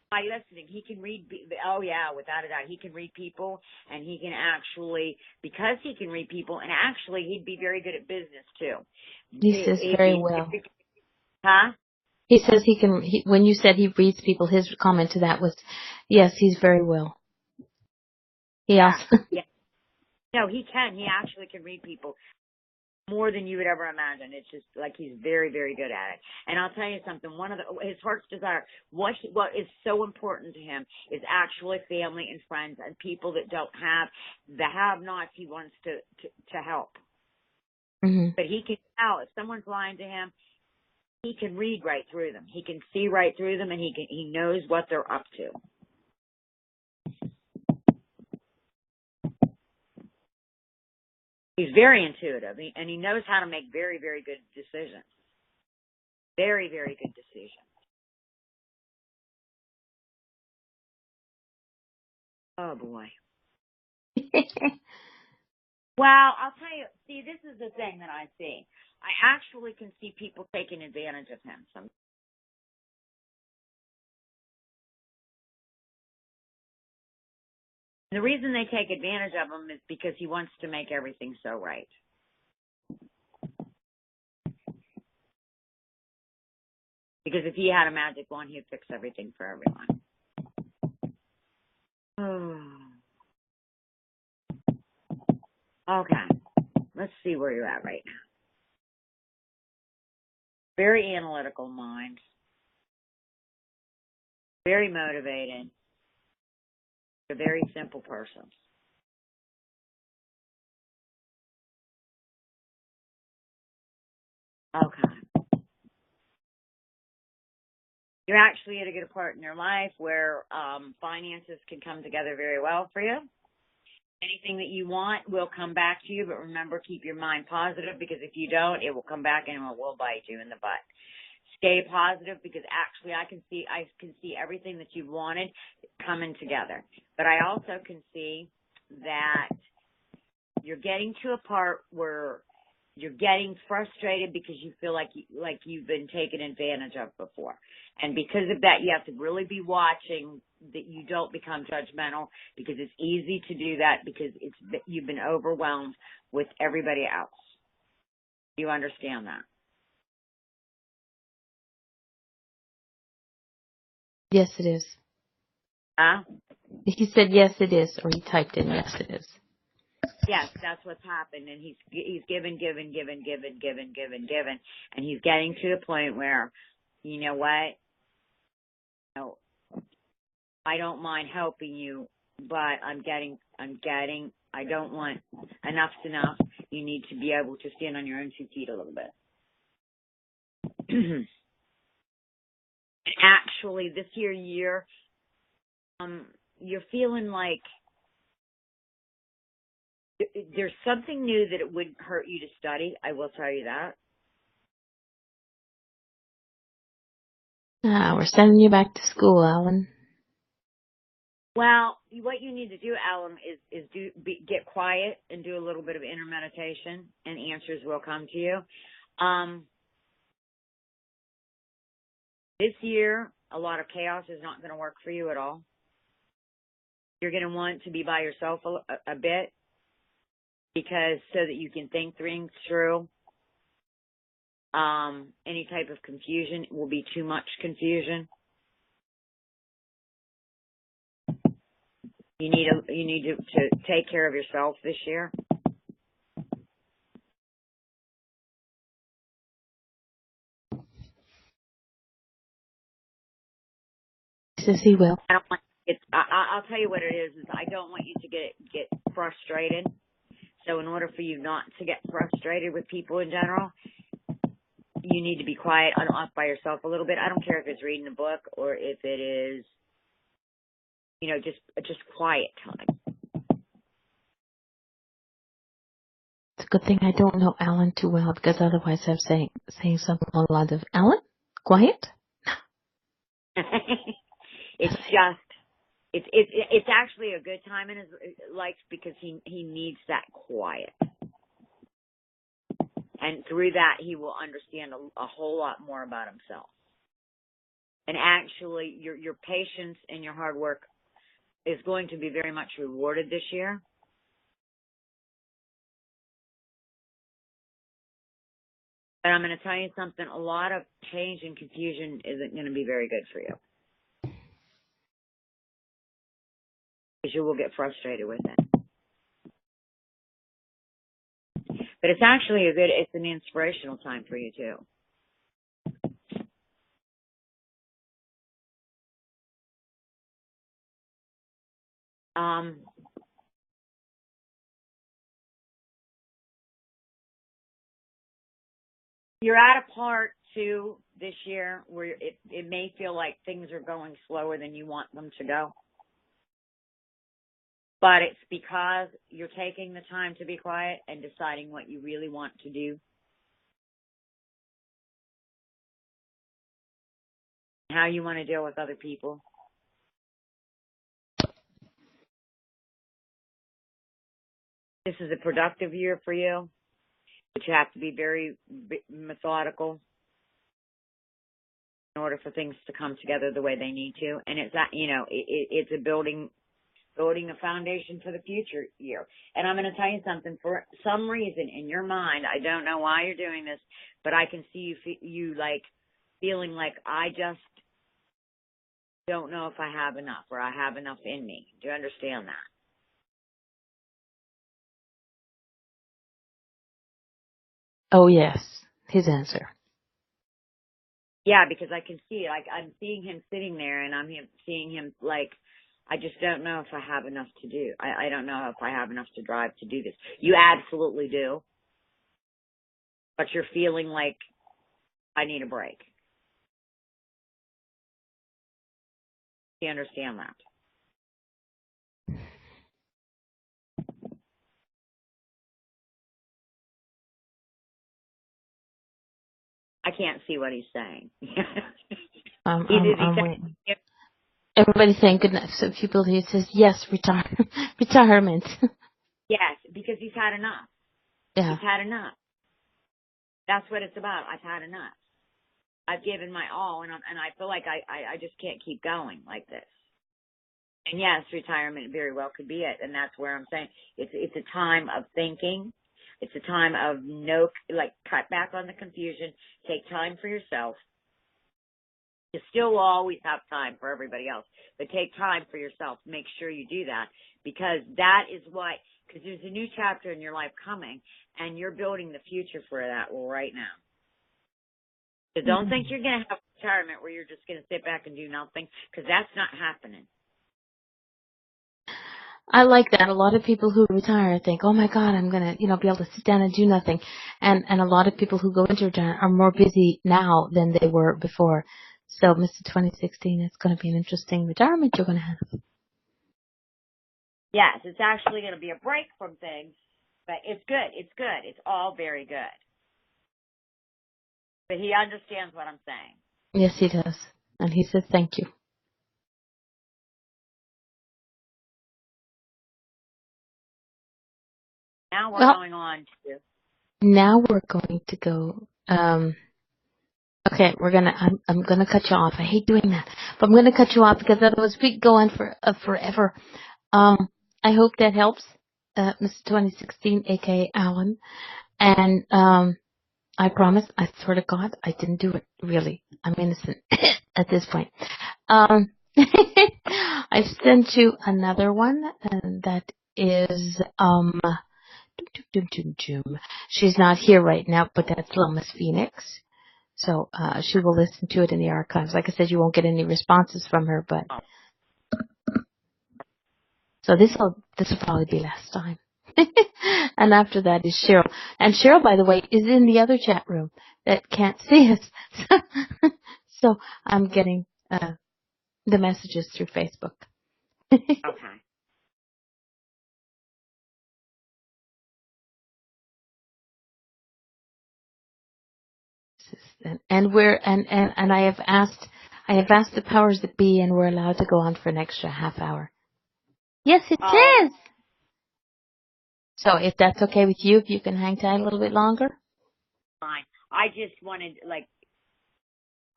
by listening, he can read. Oh yeah, without a doubt, he can read people, and he can actually, because he can read people, and actually, he'd be very good at business too. He says very well. Huh? He says he can. When you said he reads people, his comment to that was, "Yes, he's very well." Yeah. No, he can. He actually can read people more than you would ever imagine. It's just he's very, very good at it. And I'll tell you something. His heart's desire, what is so important to him is actually family and friends and people that don't have the have-nots. He wants to help. Mm-hmm. But he can tell if someone's lying to him. He can read right through them. He can see right through them, and he knows what they're up to. He's very intuitive, and he knows how to make very, very good decisions. Very, very good decisions. Oh, boy. Well, I'll tell you, see, this is the thing that I see. I actually can see people taking advantage of him. The reason they take advantage of him is because he wants to make everything so right. Because if he had a magic wand, he'd fix everything for everyone. Okay. Let's see where you're at right now. Very analytical mind. Very motivated. A very simple person. Okay. You're actually at a good part in your life where finances can come together very well for you. Anything that you want will come back to you, but remember, keep your mind positive, because if you don't, it will come back and it will bite you in the butt. Stay positive, because actually I can see everything that you wanted coming together. But I also can see that you're getting to a part where you're getting frustrated because you feel like you've been taken advantage of before. And because of that, you have to really be watching that you don't become judgmental, because it's easy to do that because you've been overwhelmed with everybody else. Do you understand that? Yes, it is. Huh? He said yes, it is, or he typed in yes, it is. Yes, that's what's happened, and he's given, and he's getting to the point where, you know what? I don't mind helping you, but I don't want, enough's enough. You need to be able to stand on your own 2 feet a little bit. Actually, this year, you're feeling like there's something new that it wouldn't hurt you to study. I will tell you that. We're sending you back to school, Alan. Well, what you need to do, Alan, is get quiet and do a little bit of inner meditation, and answers will come to you. This year, a lot of chaos is not going to work for you at all. You're going to want to be by yourself a bit, because so that you can think things through. any type of confusion will be too much confusion. You need to take care of yourself this year. Yes, he will. I'll tell you what it is I don't want you to get frustrated. So in order for you not to get frustrated with people in general, you need to be quiet off by yourself a little bit. I don't care if it's reading a book or if it is, just quiet time. It's a good thing I don't know Alan too well, because otherwise I'm saying something along the lines of, Alan, quiet? It's actually a good time in his life because he needs that quiet. And through that, he will understand a whole lot more about himself. And actually, your patience and your hard work is going to be very much rewarded this year. But I'm going to tell you something, a lot of change and confusion isn't going to be very good for you. Because you will get frustrated with it. But it's actually it's an inspirational time for you too. You're at a part too this year where it may feel like things are going slower than you want them to go. But it's because you're taking the time to be quiet and deciding what you really want to do. How you want to deal with other people. This is a productive year for you, but you have to be very methodical in order for things to come together the way they need to. And it's that, it's a building a foundation for the future year. And I'm going to tell you something. For some reason in your mind, I don't know why you're doing this, but I can see you like feeling like I just don't know if I have enough or I have enough in me. Do you understand that? Oh, yes. His answer. Yeah, because I can see it. Like, I'm seeing him sitting there, and I'm seeing him like, I just don't know if I have enough to do. I don't know if I have enough to drive to do this. You absolutely do. But you're feeling like I need a break. Do you understand that? I can't see what he's saying. I'm waiting. Everybody's saying good night. So people here says yes, retirement. Yes, because he's had enough. Yeah. He's had enough. That's what it's about. I've had enough. I've given my all, and I feel like I just can't keep going like this. And yes, retirement very well could be it, and that's where I'm saying it's a time of thinking. It's a time of cut back on the confusion. Take time for yourself. You still will always have time for everybody else, but take time for yourself. Make sure you do that, because that is because there's a new chapter in your life coming, and you're building the future for that right now. So don't think you're going to have retirement where you're just going to sit back and do nothing, because that's not happening. I like that. A lot of people who retire think, oh my God, I'm going to, be able to sit down and do nothing. And a lot of people who go into retirement are more busy now than they were before. So, Mr. 2016, it's going to be an interesting retirement you're going to have. Yes, it's actually going to be a break from things, but it's good. It's good. It's all very good. But he understands what I'm saying. Yes, he does. And he says thank you. Now we're going on to... Now we're going to go... Okay, I'm gonna cut you off. I hate doing that, but I'm gonna cut you off because otherwise we could go on for forever. I hope that helps, Mr. 2016, aka Alan. And I promise, I swear to God, I didn't do it, really. I'm innocent at this point. I sent you another one, and that is, she's not here right now, but that's Little Miss Phoenix. So, she will listen to it in the archives. Like I said, you won't get any responses from her, but, so this'll probably be last time. And after that is Cheryl. And Cheryl, by the way, is in the other chat room that can't see us. So I'm getting the messages through Facebook. Okay. And I have asked the powers that be, and we're allowed to go on for an extra half hour. Yes, it is. So if that's okay with you, if you can hang tight a little bit longer. Fine. I just wanted,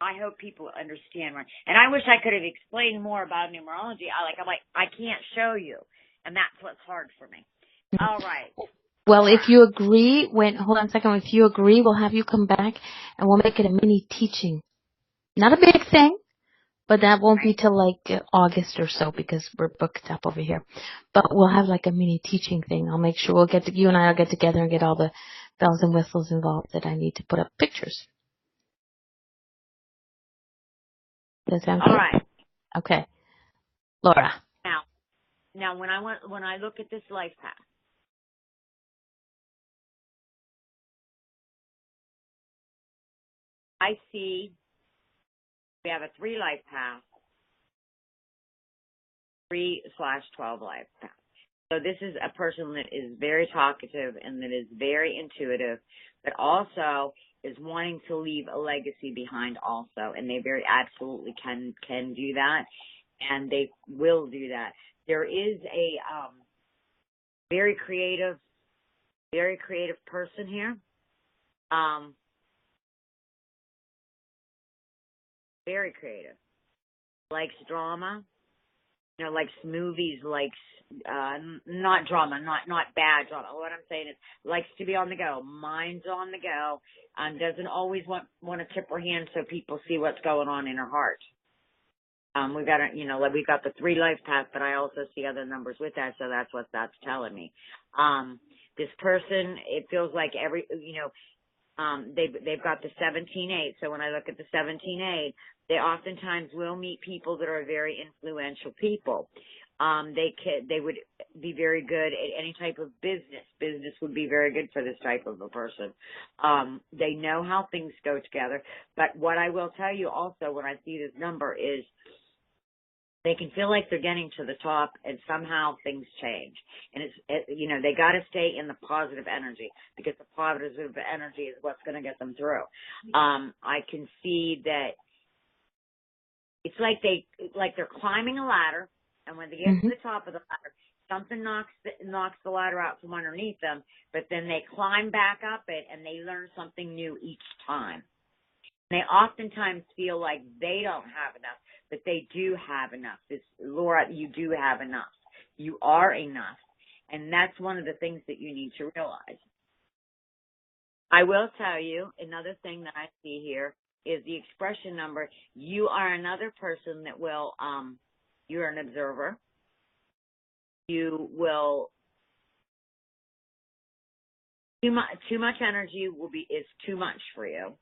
I hope people understand. And I wish I could have explained more about numerology. I can't show you. And that's what's hard for me. All right. Well, if you agree, hold on a second. If you agree, we'll have you come back and we'll make it a mini teaching. Not a big thing, but that won't be till August or so because we're booked up over here. But we'll have like a mini teaching thing. I'll make sure you and I will get together and get all the bells and whistles involved that I need to put up pictures. Does that sound good? All right. Okay. Laura. Now when I look at this life path, I see we have a 3 life path, 3/12 life path. So this is a person that is very talkative and that is very intuitive, but also is wanting to leave a legacy behind also. And they very absolutely can do that. And they will do that. There is a very creative person here. Very creative. Likes drama. Likes movies, likes not drama, not bad drama. What I'm saying is likes to be on the go. Mind's on the go. Doesn't always want to tip her hand so people see what's going on in her heart. We've got we've got the 3 life path, but I also see other numbers with that, so that's what that's telling me. This person, it feels like they've got the 17-8. So when I look at the 17-8, they oftentimes will meet people that are very influential people. They would be very good at any type of business. Business would be very good for this type of a person. They know how things go together. But what I will tell you also when I see this number is they can feel like they're getting to the top and somehow things change. And they got to stay in the positive energy because the positive energy is what's going to get them through. I can see that it's like they're climbing a ladder, and when they get to the top of the ladder, something knocks the ladder out from underneath them, but then they climb back up it and they learn something new each time. They oftentimes feel like they don't have enough, but they do have enough. Laura, you do have enough. You are enough. And that's one of the things that you need to realize. I will tell you, another thing that I see here is the expression number. You are another person that will, you're an observer. You will, too much energy is too much for you.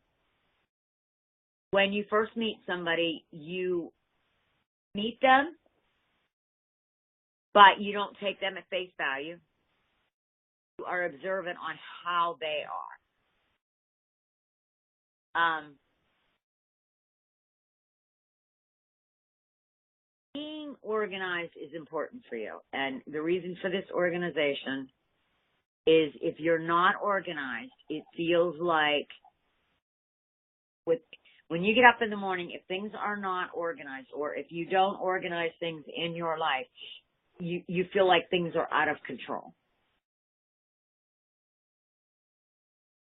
When you first meet somebody, you meet them, but you don't take them at face value. You are observant on how they are. Being organized is important for you. And the reason for this organization is if you're not organized, it feels like when you get up in the morning, if things are not organized or if you don't organize things in your life, you feel like things are out of control.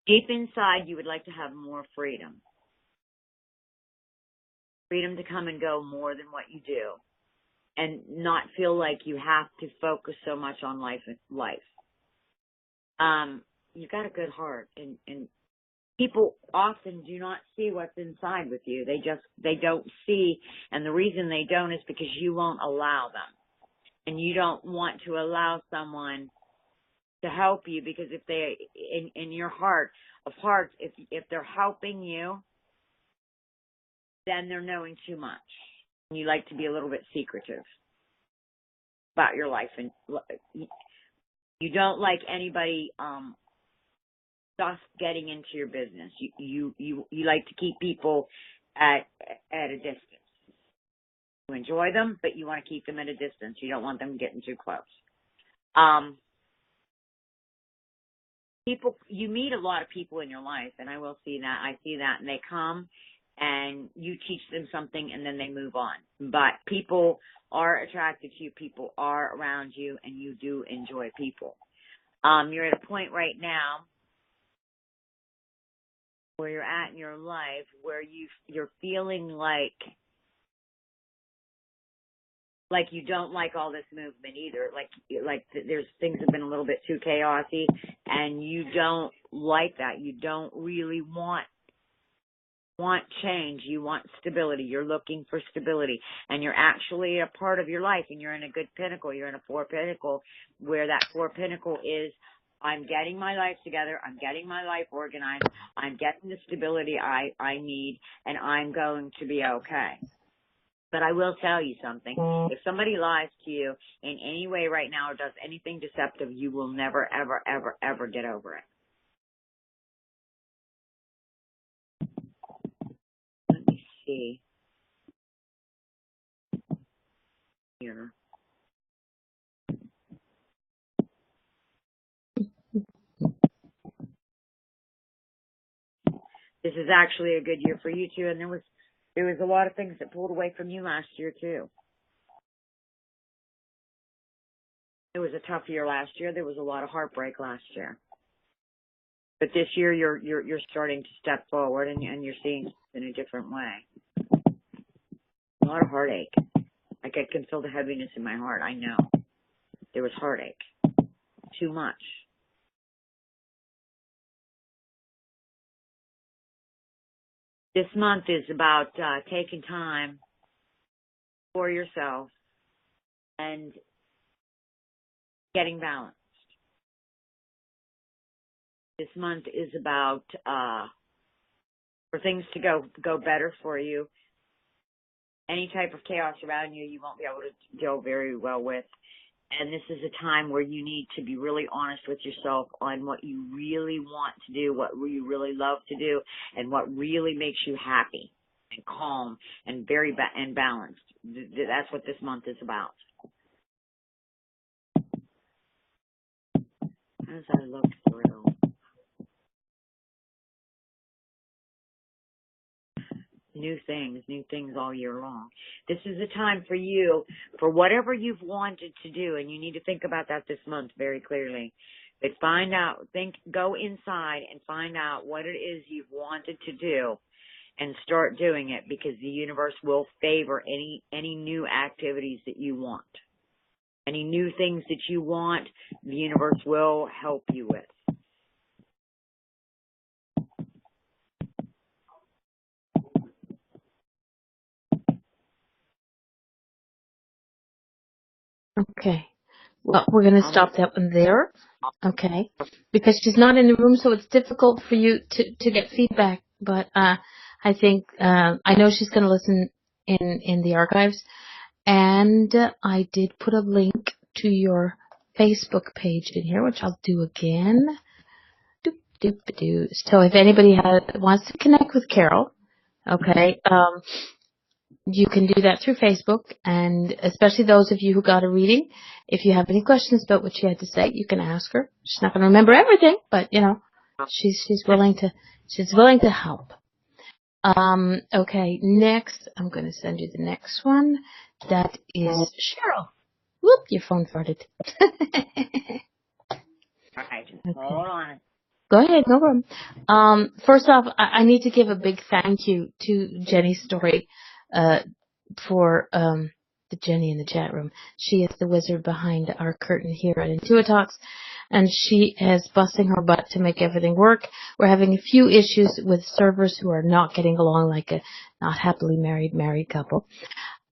Deep inside, you would like to have more freedom. Freedom to come and go more than what you do. And not feel like you have to focus so much on life. You've got a good heart, and people often do not see what's inside with you. They don't see, and the reason they don't is because you won't allow them. And you don't want to allow someone to help you, because if they, in your heart of hearts, if they're helping you, then they're knowing too much. And you like to be a little bit secretive about your life, and you don't like anybody just getting into your business. You like to keep people at a distance. You enjoy them, but you want to keep them at a distance. You don't want them getting too close. You meet a lot of people in your life, and I will see that. I see that, and they come, and you teach them something, and then they move on. But people are attracted to you. People are around you, and you do enjoy people. You're at a point right now where you're at in your life where you're feeling like you don't like all this movement either. Like there's things have been a little bit too chaotic, and you don't like that. You don't really want change. You want stability. You're looking for stability, and you're actually a part of your life, and you're in a good pinnacle. You're in a 4 pinnacle, where that 4 pinnacle is, I'm getting my life together. I'm getting my life organized. I'm getting the stability I need, and I'm going to be okay. But I will tell you something. If somebody lies to you in any way right now or does anything deceptive, you will never, ever, ever, ever get over it. Let me see here. This is actually a good year for you too, and there was a lot of things that pulled away from you last year too. It was a tough year last year. There was a lot of heartbreak last year. But this year you're starting to step forward, and you're seeing in a different way. A lot of heartache. Like I can feel the heaviness in my heart. I know. There was heartache. Too much. This month is about taking time for yourself and getting balanced. This month is about for things to go better for you. Any type of chaos around you, you won't be able to deal very well with. And this is a time where you need to be really honest with yourself on what you really want to do, what you really love to do, and what really makes you happy and calm and very and balanced. That's what this month is about. As I look through, new things all year long. This is a time for you, for whatever you've wanted to do, and you need to think about that this month very clearly. But go inside and find out what it is you've wanted to do and start doing it, because the universe will favor any new activities that you want. Any new things that you want, the universe will help you with. Okay. Well, we're going to stop that one there. Okay. Because she's not in the room, so it's difficult for you to get feedback. But I think I know she's going to listen in the archives. And I did put a link to your Facebook page in here, which I'll do again. So if anybody wants to connect with Carol, okay, you can do that through Facebook, and especially those of you who got a reading, if you have any questions about what she had to say, you can ask her. She's not going to remember everything, but she's willing to help. Okay, next I'm going to send you the next one. That is Cheryl. Whoop, your phone farted. All right, hold on. Go ahead, no problem. First off, I need to give a big thank you to Jenny Story for to Jenny in the chat room. She is the wizard behind our curtain here at IntuiTalks, and she is busting her butt to make everything work. We're having a few issues with servers who are not getting along like a not happily married couple.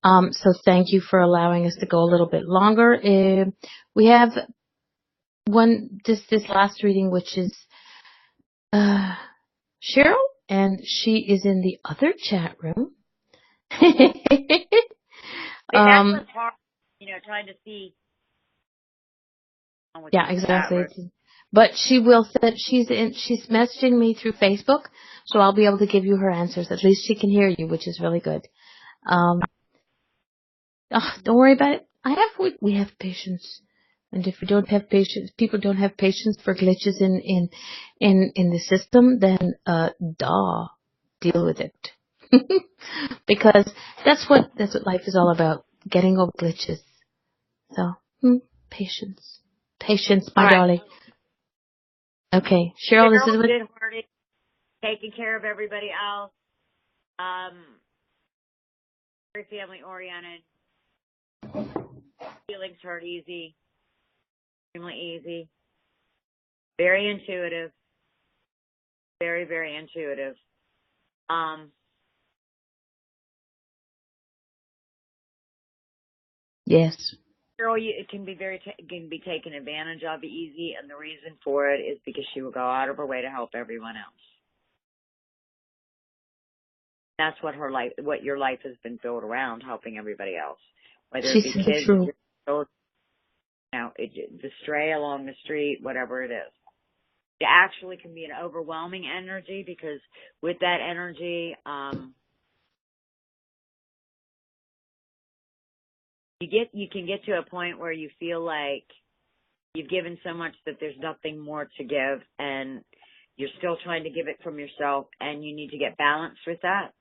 So thank you for allowing us to go a little bit longer. We have this last reading, which is Cheryl, and she is in the other chat room. That's what's hard, trying to see. Yeah, exactly. But she will send. She's messaging me through Facebook, so I'll be able to give you her answers. At least she can hear you, which is really good. Don't worry about it. We have patience, and if we don't have patience, people don't have patience for glitches in the system, then deal with it. Because that's what life is all about, getting over glitches. So, patience. Patience, my darling. Okay, Cheryl, this is what... Good-hearted, taking care of everybody else, very family-oriented, feelings hurt easy, extremely easy, very intuitive, very, very intuitive. Yes. Girl, it can be taken advantage of easy, and the reason for it is because she will go out of her way to help everyone else. That's what your life has been built around, helping everybody else, whether it be kids, the stray along the street, whatever it is. It actually can be an overwhelming energy, because with that energy, you can get to a point where you feel like you've given so much that there's nothing more to give, and you're still trying to give it from yourself, and you need to get balanced with that.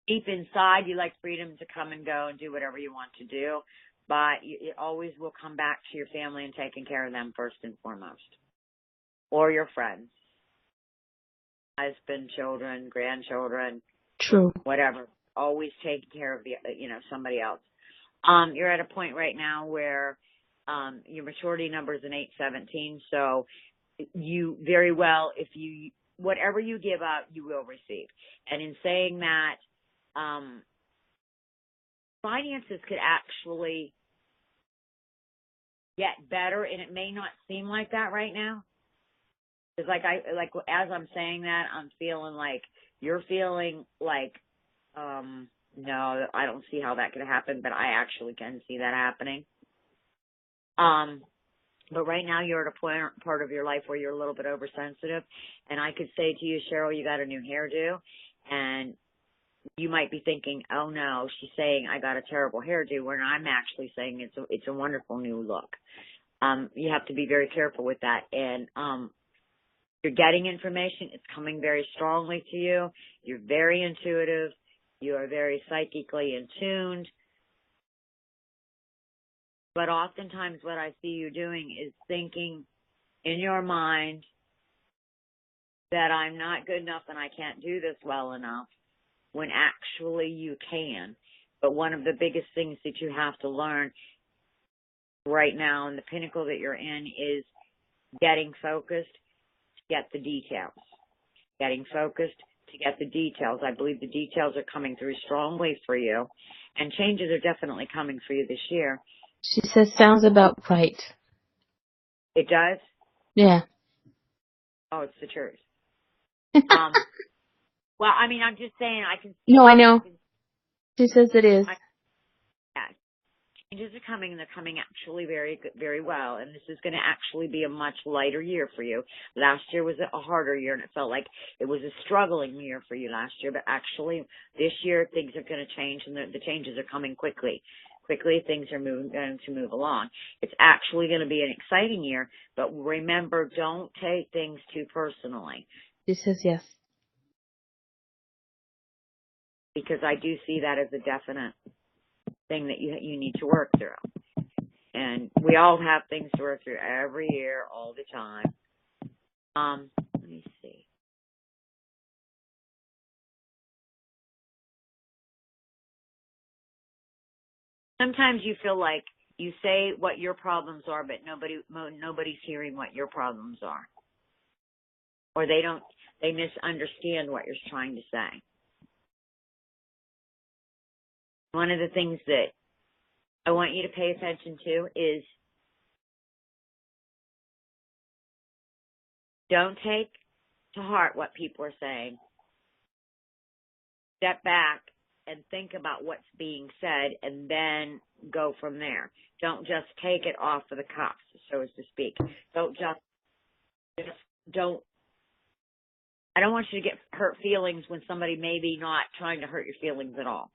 Deep inside, you like freedom to come and go and do whatever you want to do, but it always will come back to your family and taking care of them first and foremost, or your friends, husband, children, grandchildren. True. Whatever. Always taking care of somebody else. You're at a point right now where your maturity number is an 817, so you very well, whatever you give out, you will receive. And in saying that, finances could actually get better, and it may not seem like that right now. Because as I'm saying that, I'm feeling like you're feeling like, no, I don't see how that could happen, but I actually can see that happening. But right now you're at a part of your life where you're a little bit oversensitive, and I could say to you, Cheryl, you got a new hairdo, and you might be thinking, oh no, she's saying I got a terrible hairdo, when I'm actually saying it's a wonderful new look. You have to be very careful with that, and you're getting information. It's coming very strongly to you. You're very intuitive. You are very psychically in tuned. But oftentimes what I see you doing is thinking in your mind that I'm not good enough and I can't do this well enough, when actually you can. But one of the biggest things that you have to learn right now, and the pinnacle that you're in, is getting focused to get the details. Getting focused to get the details. I believe the details are coming through strongly for you, and changes are definitely coming for you this year. She says, sounds about right. It does? Yeah. Oh, it's the truth. Well, I mean, I'm just saying I can... No, I know. She says it is. Yeah. Changes are coming, and they're coming actually very, very well, and this is going to actually be a much lighter year for you. Last year was a harder year, and it felt like it was a struggling year for you last year, but actually this year things are going to change, and the changes are coming quickly. Quickly, things are going to move along. It's actually going to be an exciting year, but remember, don't take things too personally. She says yes. Because I do see that as a definite thing that you need to work through. And we all have things to work through every year, all the time. Let me see. sometimes you feel like you say what your problems are, but nobody's hearing what your problems are. Or they misunderstand what you're trying to say. One of the things that I want you to pay attention to is don't take to heart what people are saying. Step back and think about what's being said and then go from there. Don't just take it off of the cuff, so as to speak. I don't want you to get hurt feelings when somebody may be not trying to hurt your feelings at all.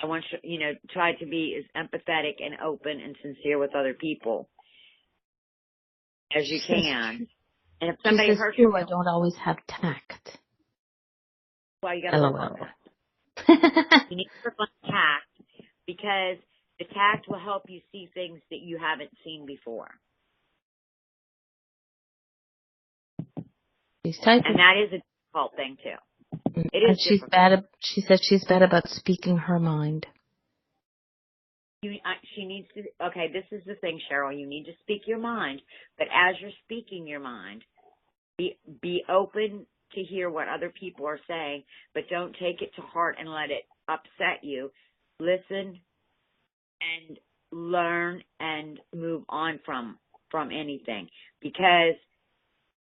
I want you, try to be as empathetic and open and sincere with other people as you can. And if somebody hurts you, I don't always have tact. Well, you got to work on that. You need to work on tact because the tact will help you see things that you haven't seen before. She's typing. And that is a difficult thing too. It is. She said she's bad about speaking her mind. She needs to. Okay, this is the thing, Cheryl. You need to speak your mind, but as you're speaking your mind, be open to hear what other people are saying, but don't take it to heart and let it upset you. Listen and learn and move on from anything, because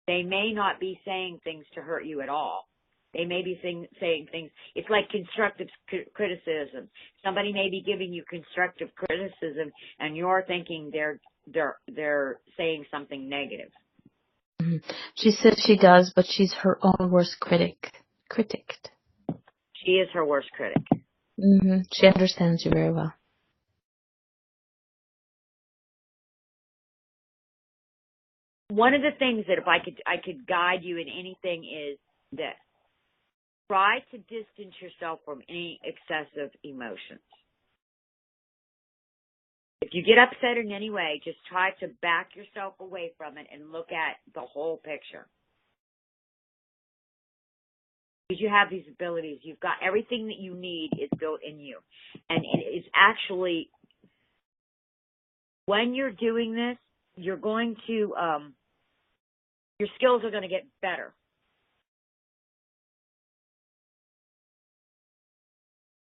they may not be saying things to hurt you at all. They may be saying things. It's like constructive criticism. Somebody may be giving you constructive criticism, and you're thinking they're saying something negative. She says she does, but she's her own worst critic. She is her worst critic. Mm-hmm. She understands you very well. One of the things that if I could guide you in anything is this. Try to distance yourself from any excessive emotions. If you get upset in any way, just try to back yourself away from it and look at the whole picture. Because you have these abilities. You've got everything that you need is built in you. And it is actually, when you're doing this, you're going to, your skills are going to get better.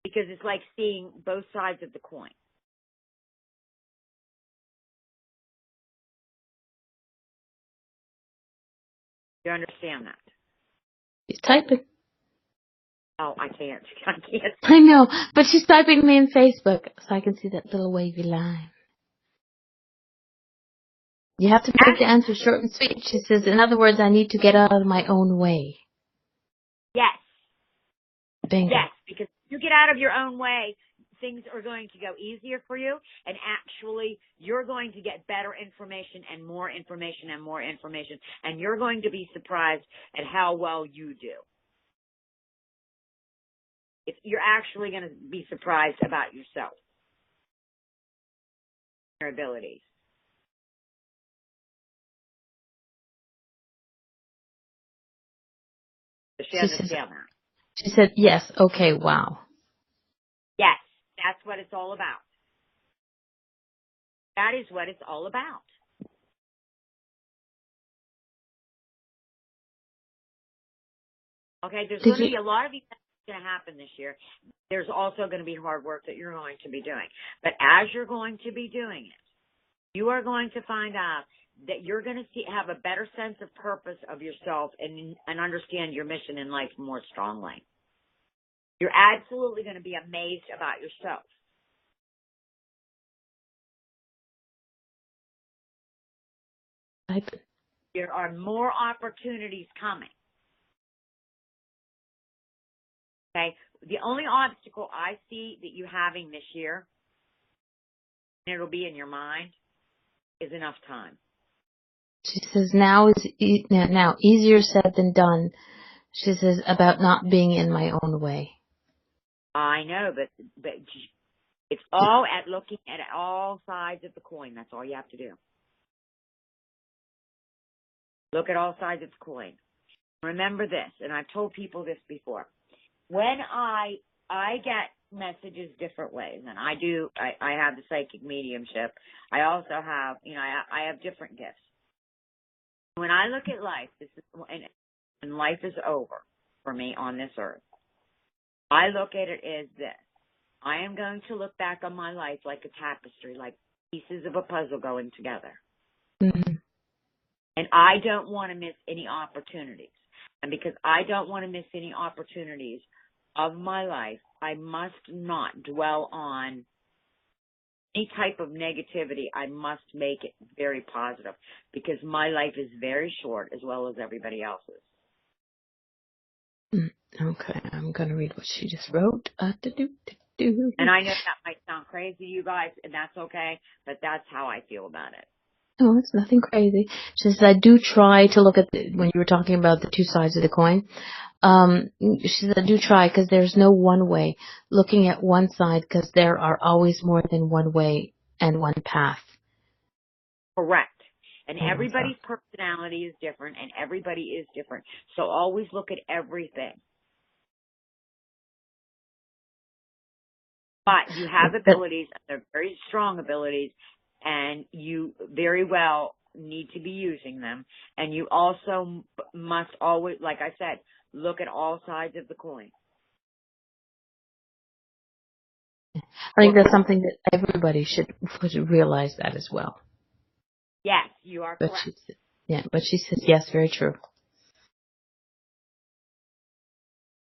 Because it's like seeing both sides of the coin. You understand that? She's typing. Oh, I can't. I know, but she's typing me in Facebook, so I can see that little wavy line. You have to make the answer short and sweet. She says, in other words, I need to get out of my own way. Yes. Bingo. Yes, because if you get out of your own way, things are going to go easier for you, and actually you're going to get better information and more information and more information, and you're going to be surprised at how well you do. You're actually going to be surprised about yourself, your abilities. Does she understand that? She said, yes, okay, wow. Yes, that's what it's all about. That is what it's all about. Okay, there's going to be a lot of events going to happen this year. There's also going to be hard work that you're going to be doing. But as you're going to be doing it, you are going to find out that you're going to have a better sense of purpose of yourself and understand your mission in life more strongly. You're absolutely going to be amazed about yourself. There are more opportunities coming. Okay? The only obstacle I see that you're having this year, and it'll be in your mind, is enough time. She says now easier said than done. She says about not being in my own way. I know, but it's all at looking at all sides of the coin. That's all you have to do. Look at all sides of the coin. Remember this, and I've told people this before. When I get messages different ways, and I have the psychic mediumship. I also have, I have different gifts. When I look at life, and life is over for me on this earth, I look at it as this. I am going to look back on my life like a tapestry, like pieces of a puzzle going together. Mm-hmm. And I don't want to miss any opportunities. And because I don't want to miss any opportunities of my life, I must not dwell on any type of negativity. I must make it very positive because my life is very short as well as everybody else's. Okay, I'm going to read what she just wrote. And I know that might sound crazy to you guys, and that's okay, but that's how I feel about it. Oh, it's nothing crazy. She says, I do try to look at, when you were talking about the two sides of the coin, she says, I do try because there's no one way looking at one side because there are always more than one way and one path. Correct. And everybody's personality is different, and everybody is different. So always look at everything. But you have abilities, and they're very strong abilities, and you very well need to be using them. And you also must always, like I said, look at all sides of the coin. I think that's something that everybody should realize that as well. Yes, you are correct. But she says, yes, very true.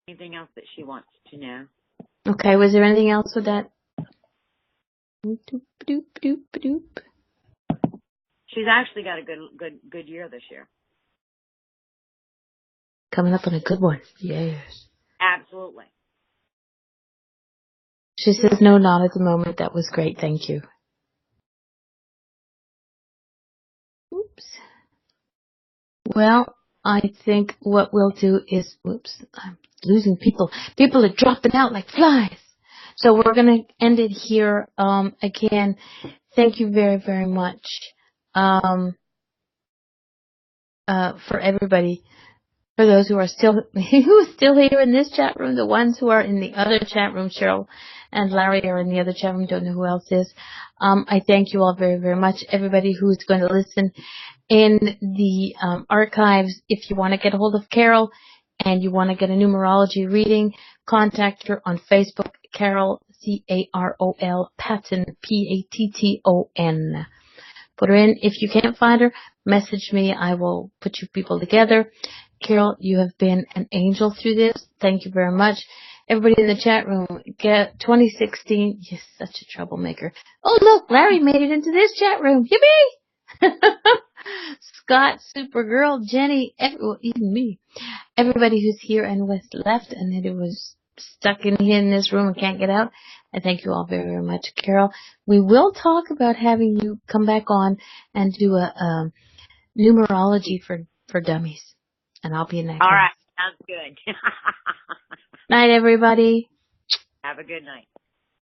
Anything else that she wants to know? Okay, was there anything else with that? She's actually got a good year this year. Coming up on a good one. Yes. Absolutely. She says, no, not at the moment. That was great. Thank you. Oops. Well, I think what we'll do is, I'm losing people. People are dropping out like flies. So we're going to end it here. Again, thank you very, very much for everybody. For those who are still here in this chat room, the ones who are in the other chat room, Cheryl and Larry are in the other chat room, don't know who else is. I thank you all very, very much. Everybody who's going to listen in the archives, if you want to get a hold of Carol and you want to get a numerology reading, contact her on Facebook, Carol, Carol, Patton, Patton. Put her in. If you can't find her, message me. I will put you people together. Carol, you have been an angel through this. Thank you very much. Everybody in the chat room, get 2016. You're such a troublemaker. Oh, look, Larry made it into this chat room. Yippee! Scott, Supergirl, Jenny, even me. Everybody who's here and was left and who was stuck in here in this room and can't get out. I thank you all very, very much. Carol, we will talk about having you come back on and do a numerology for dummies. And I'll be in that. All right. Sounds good. Night, everybody. Have a good night.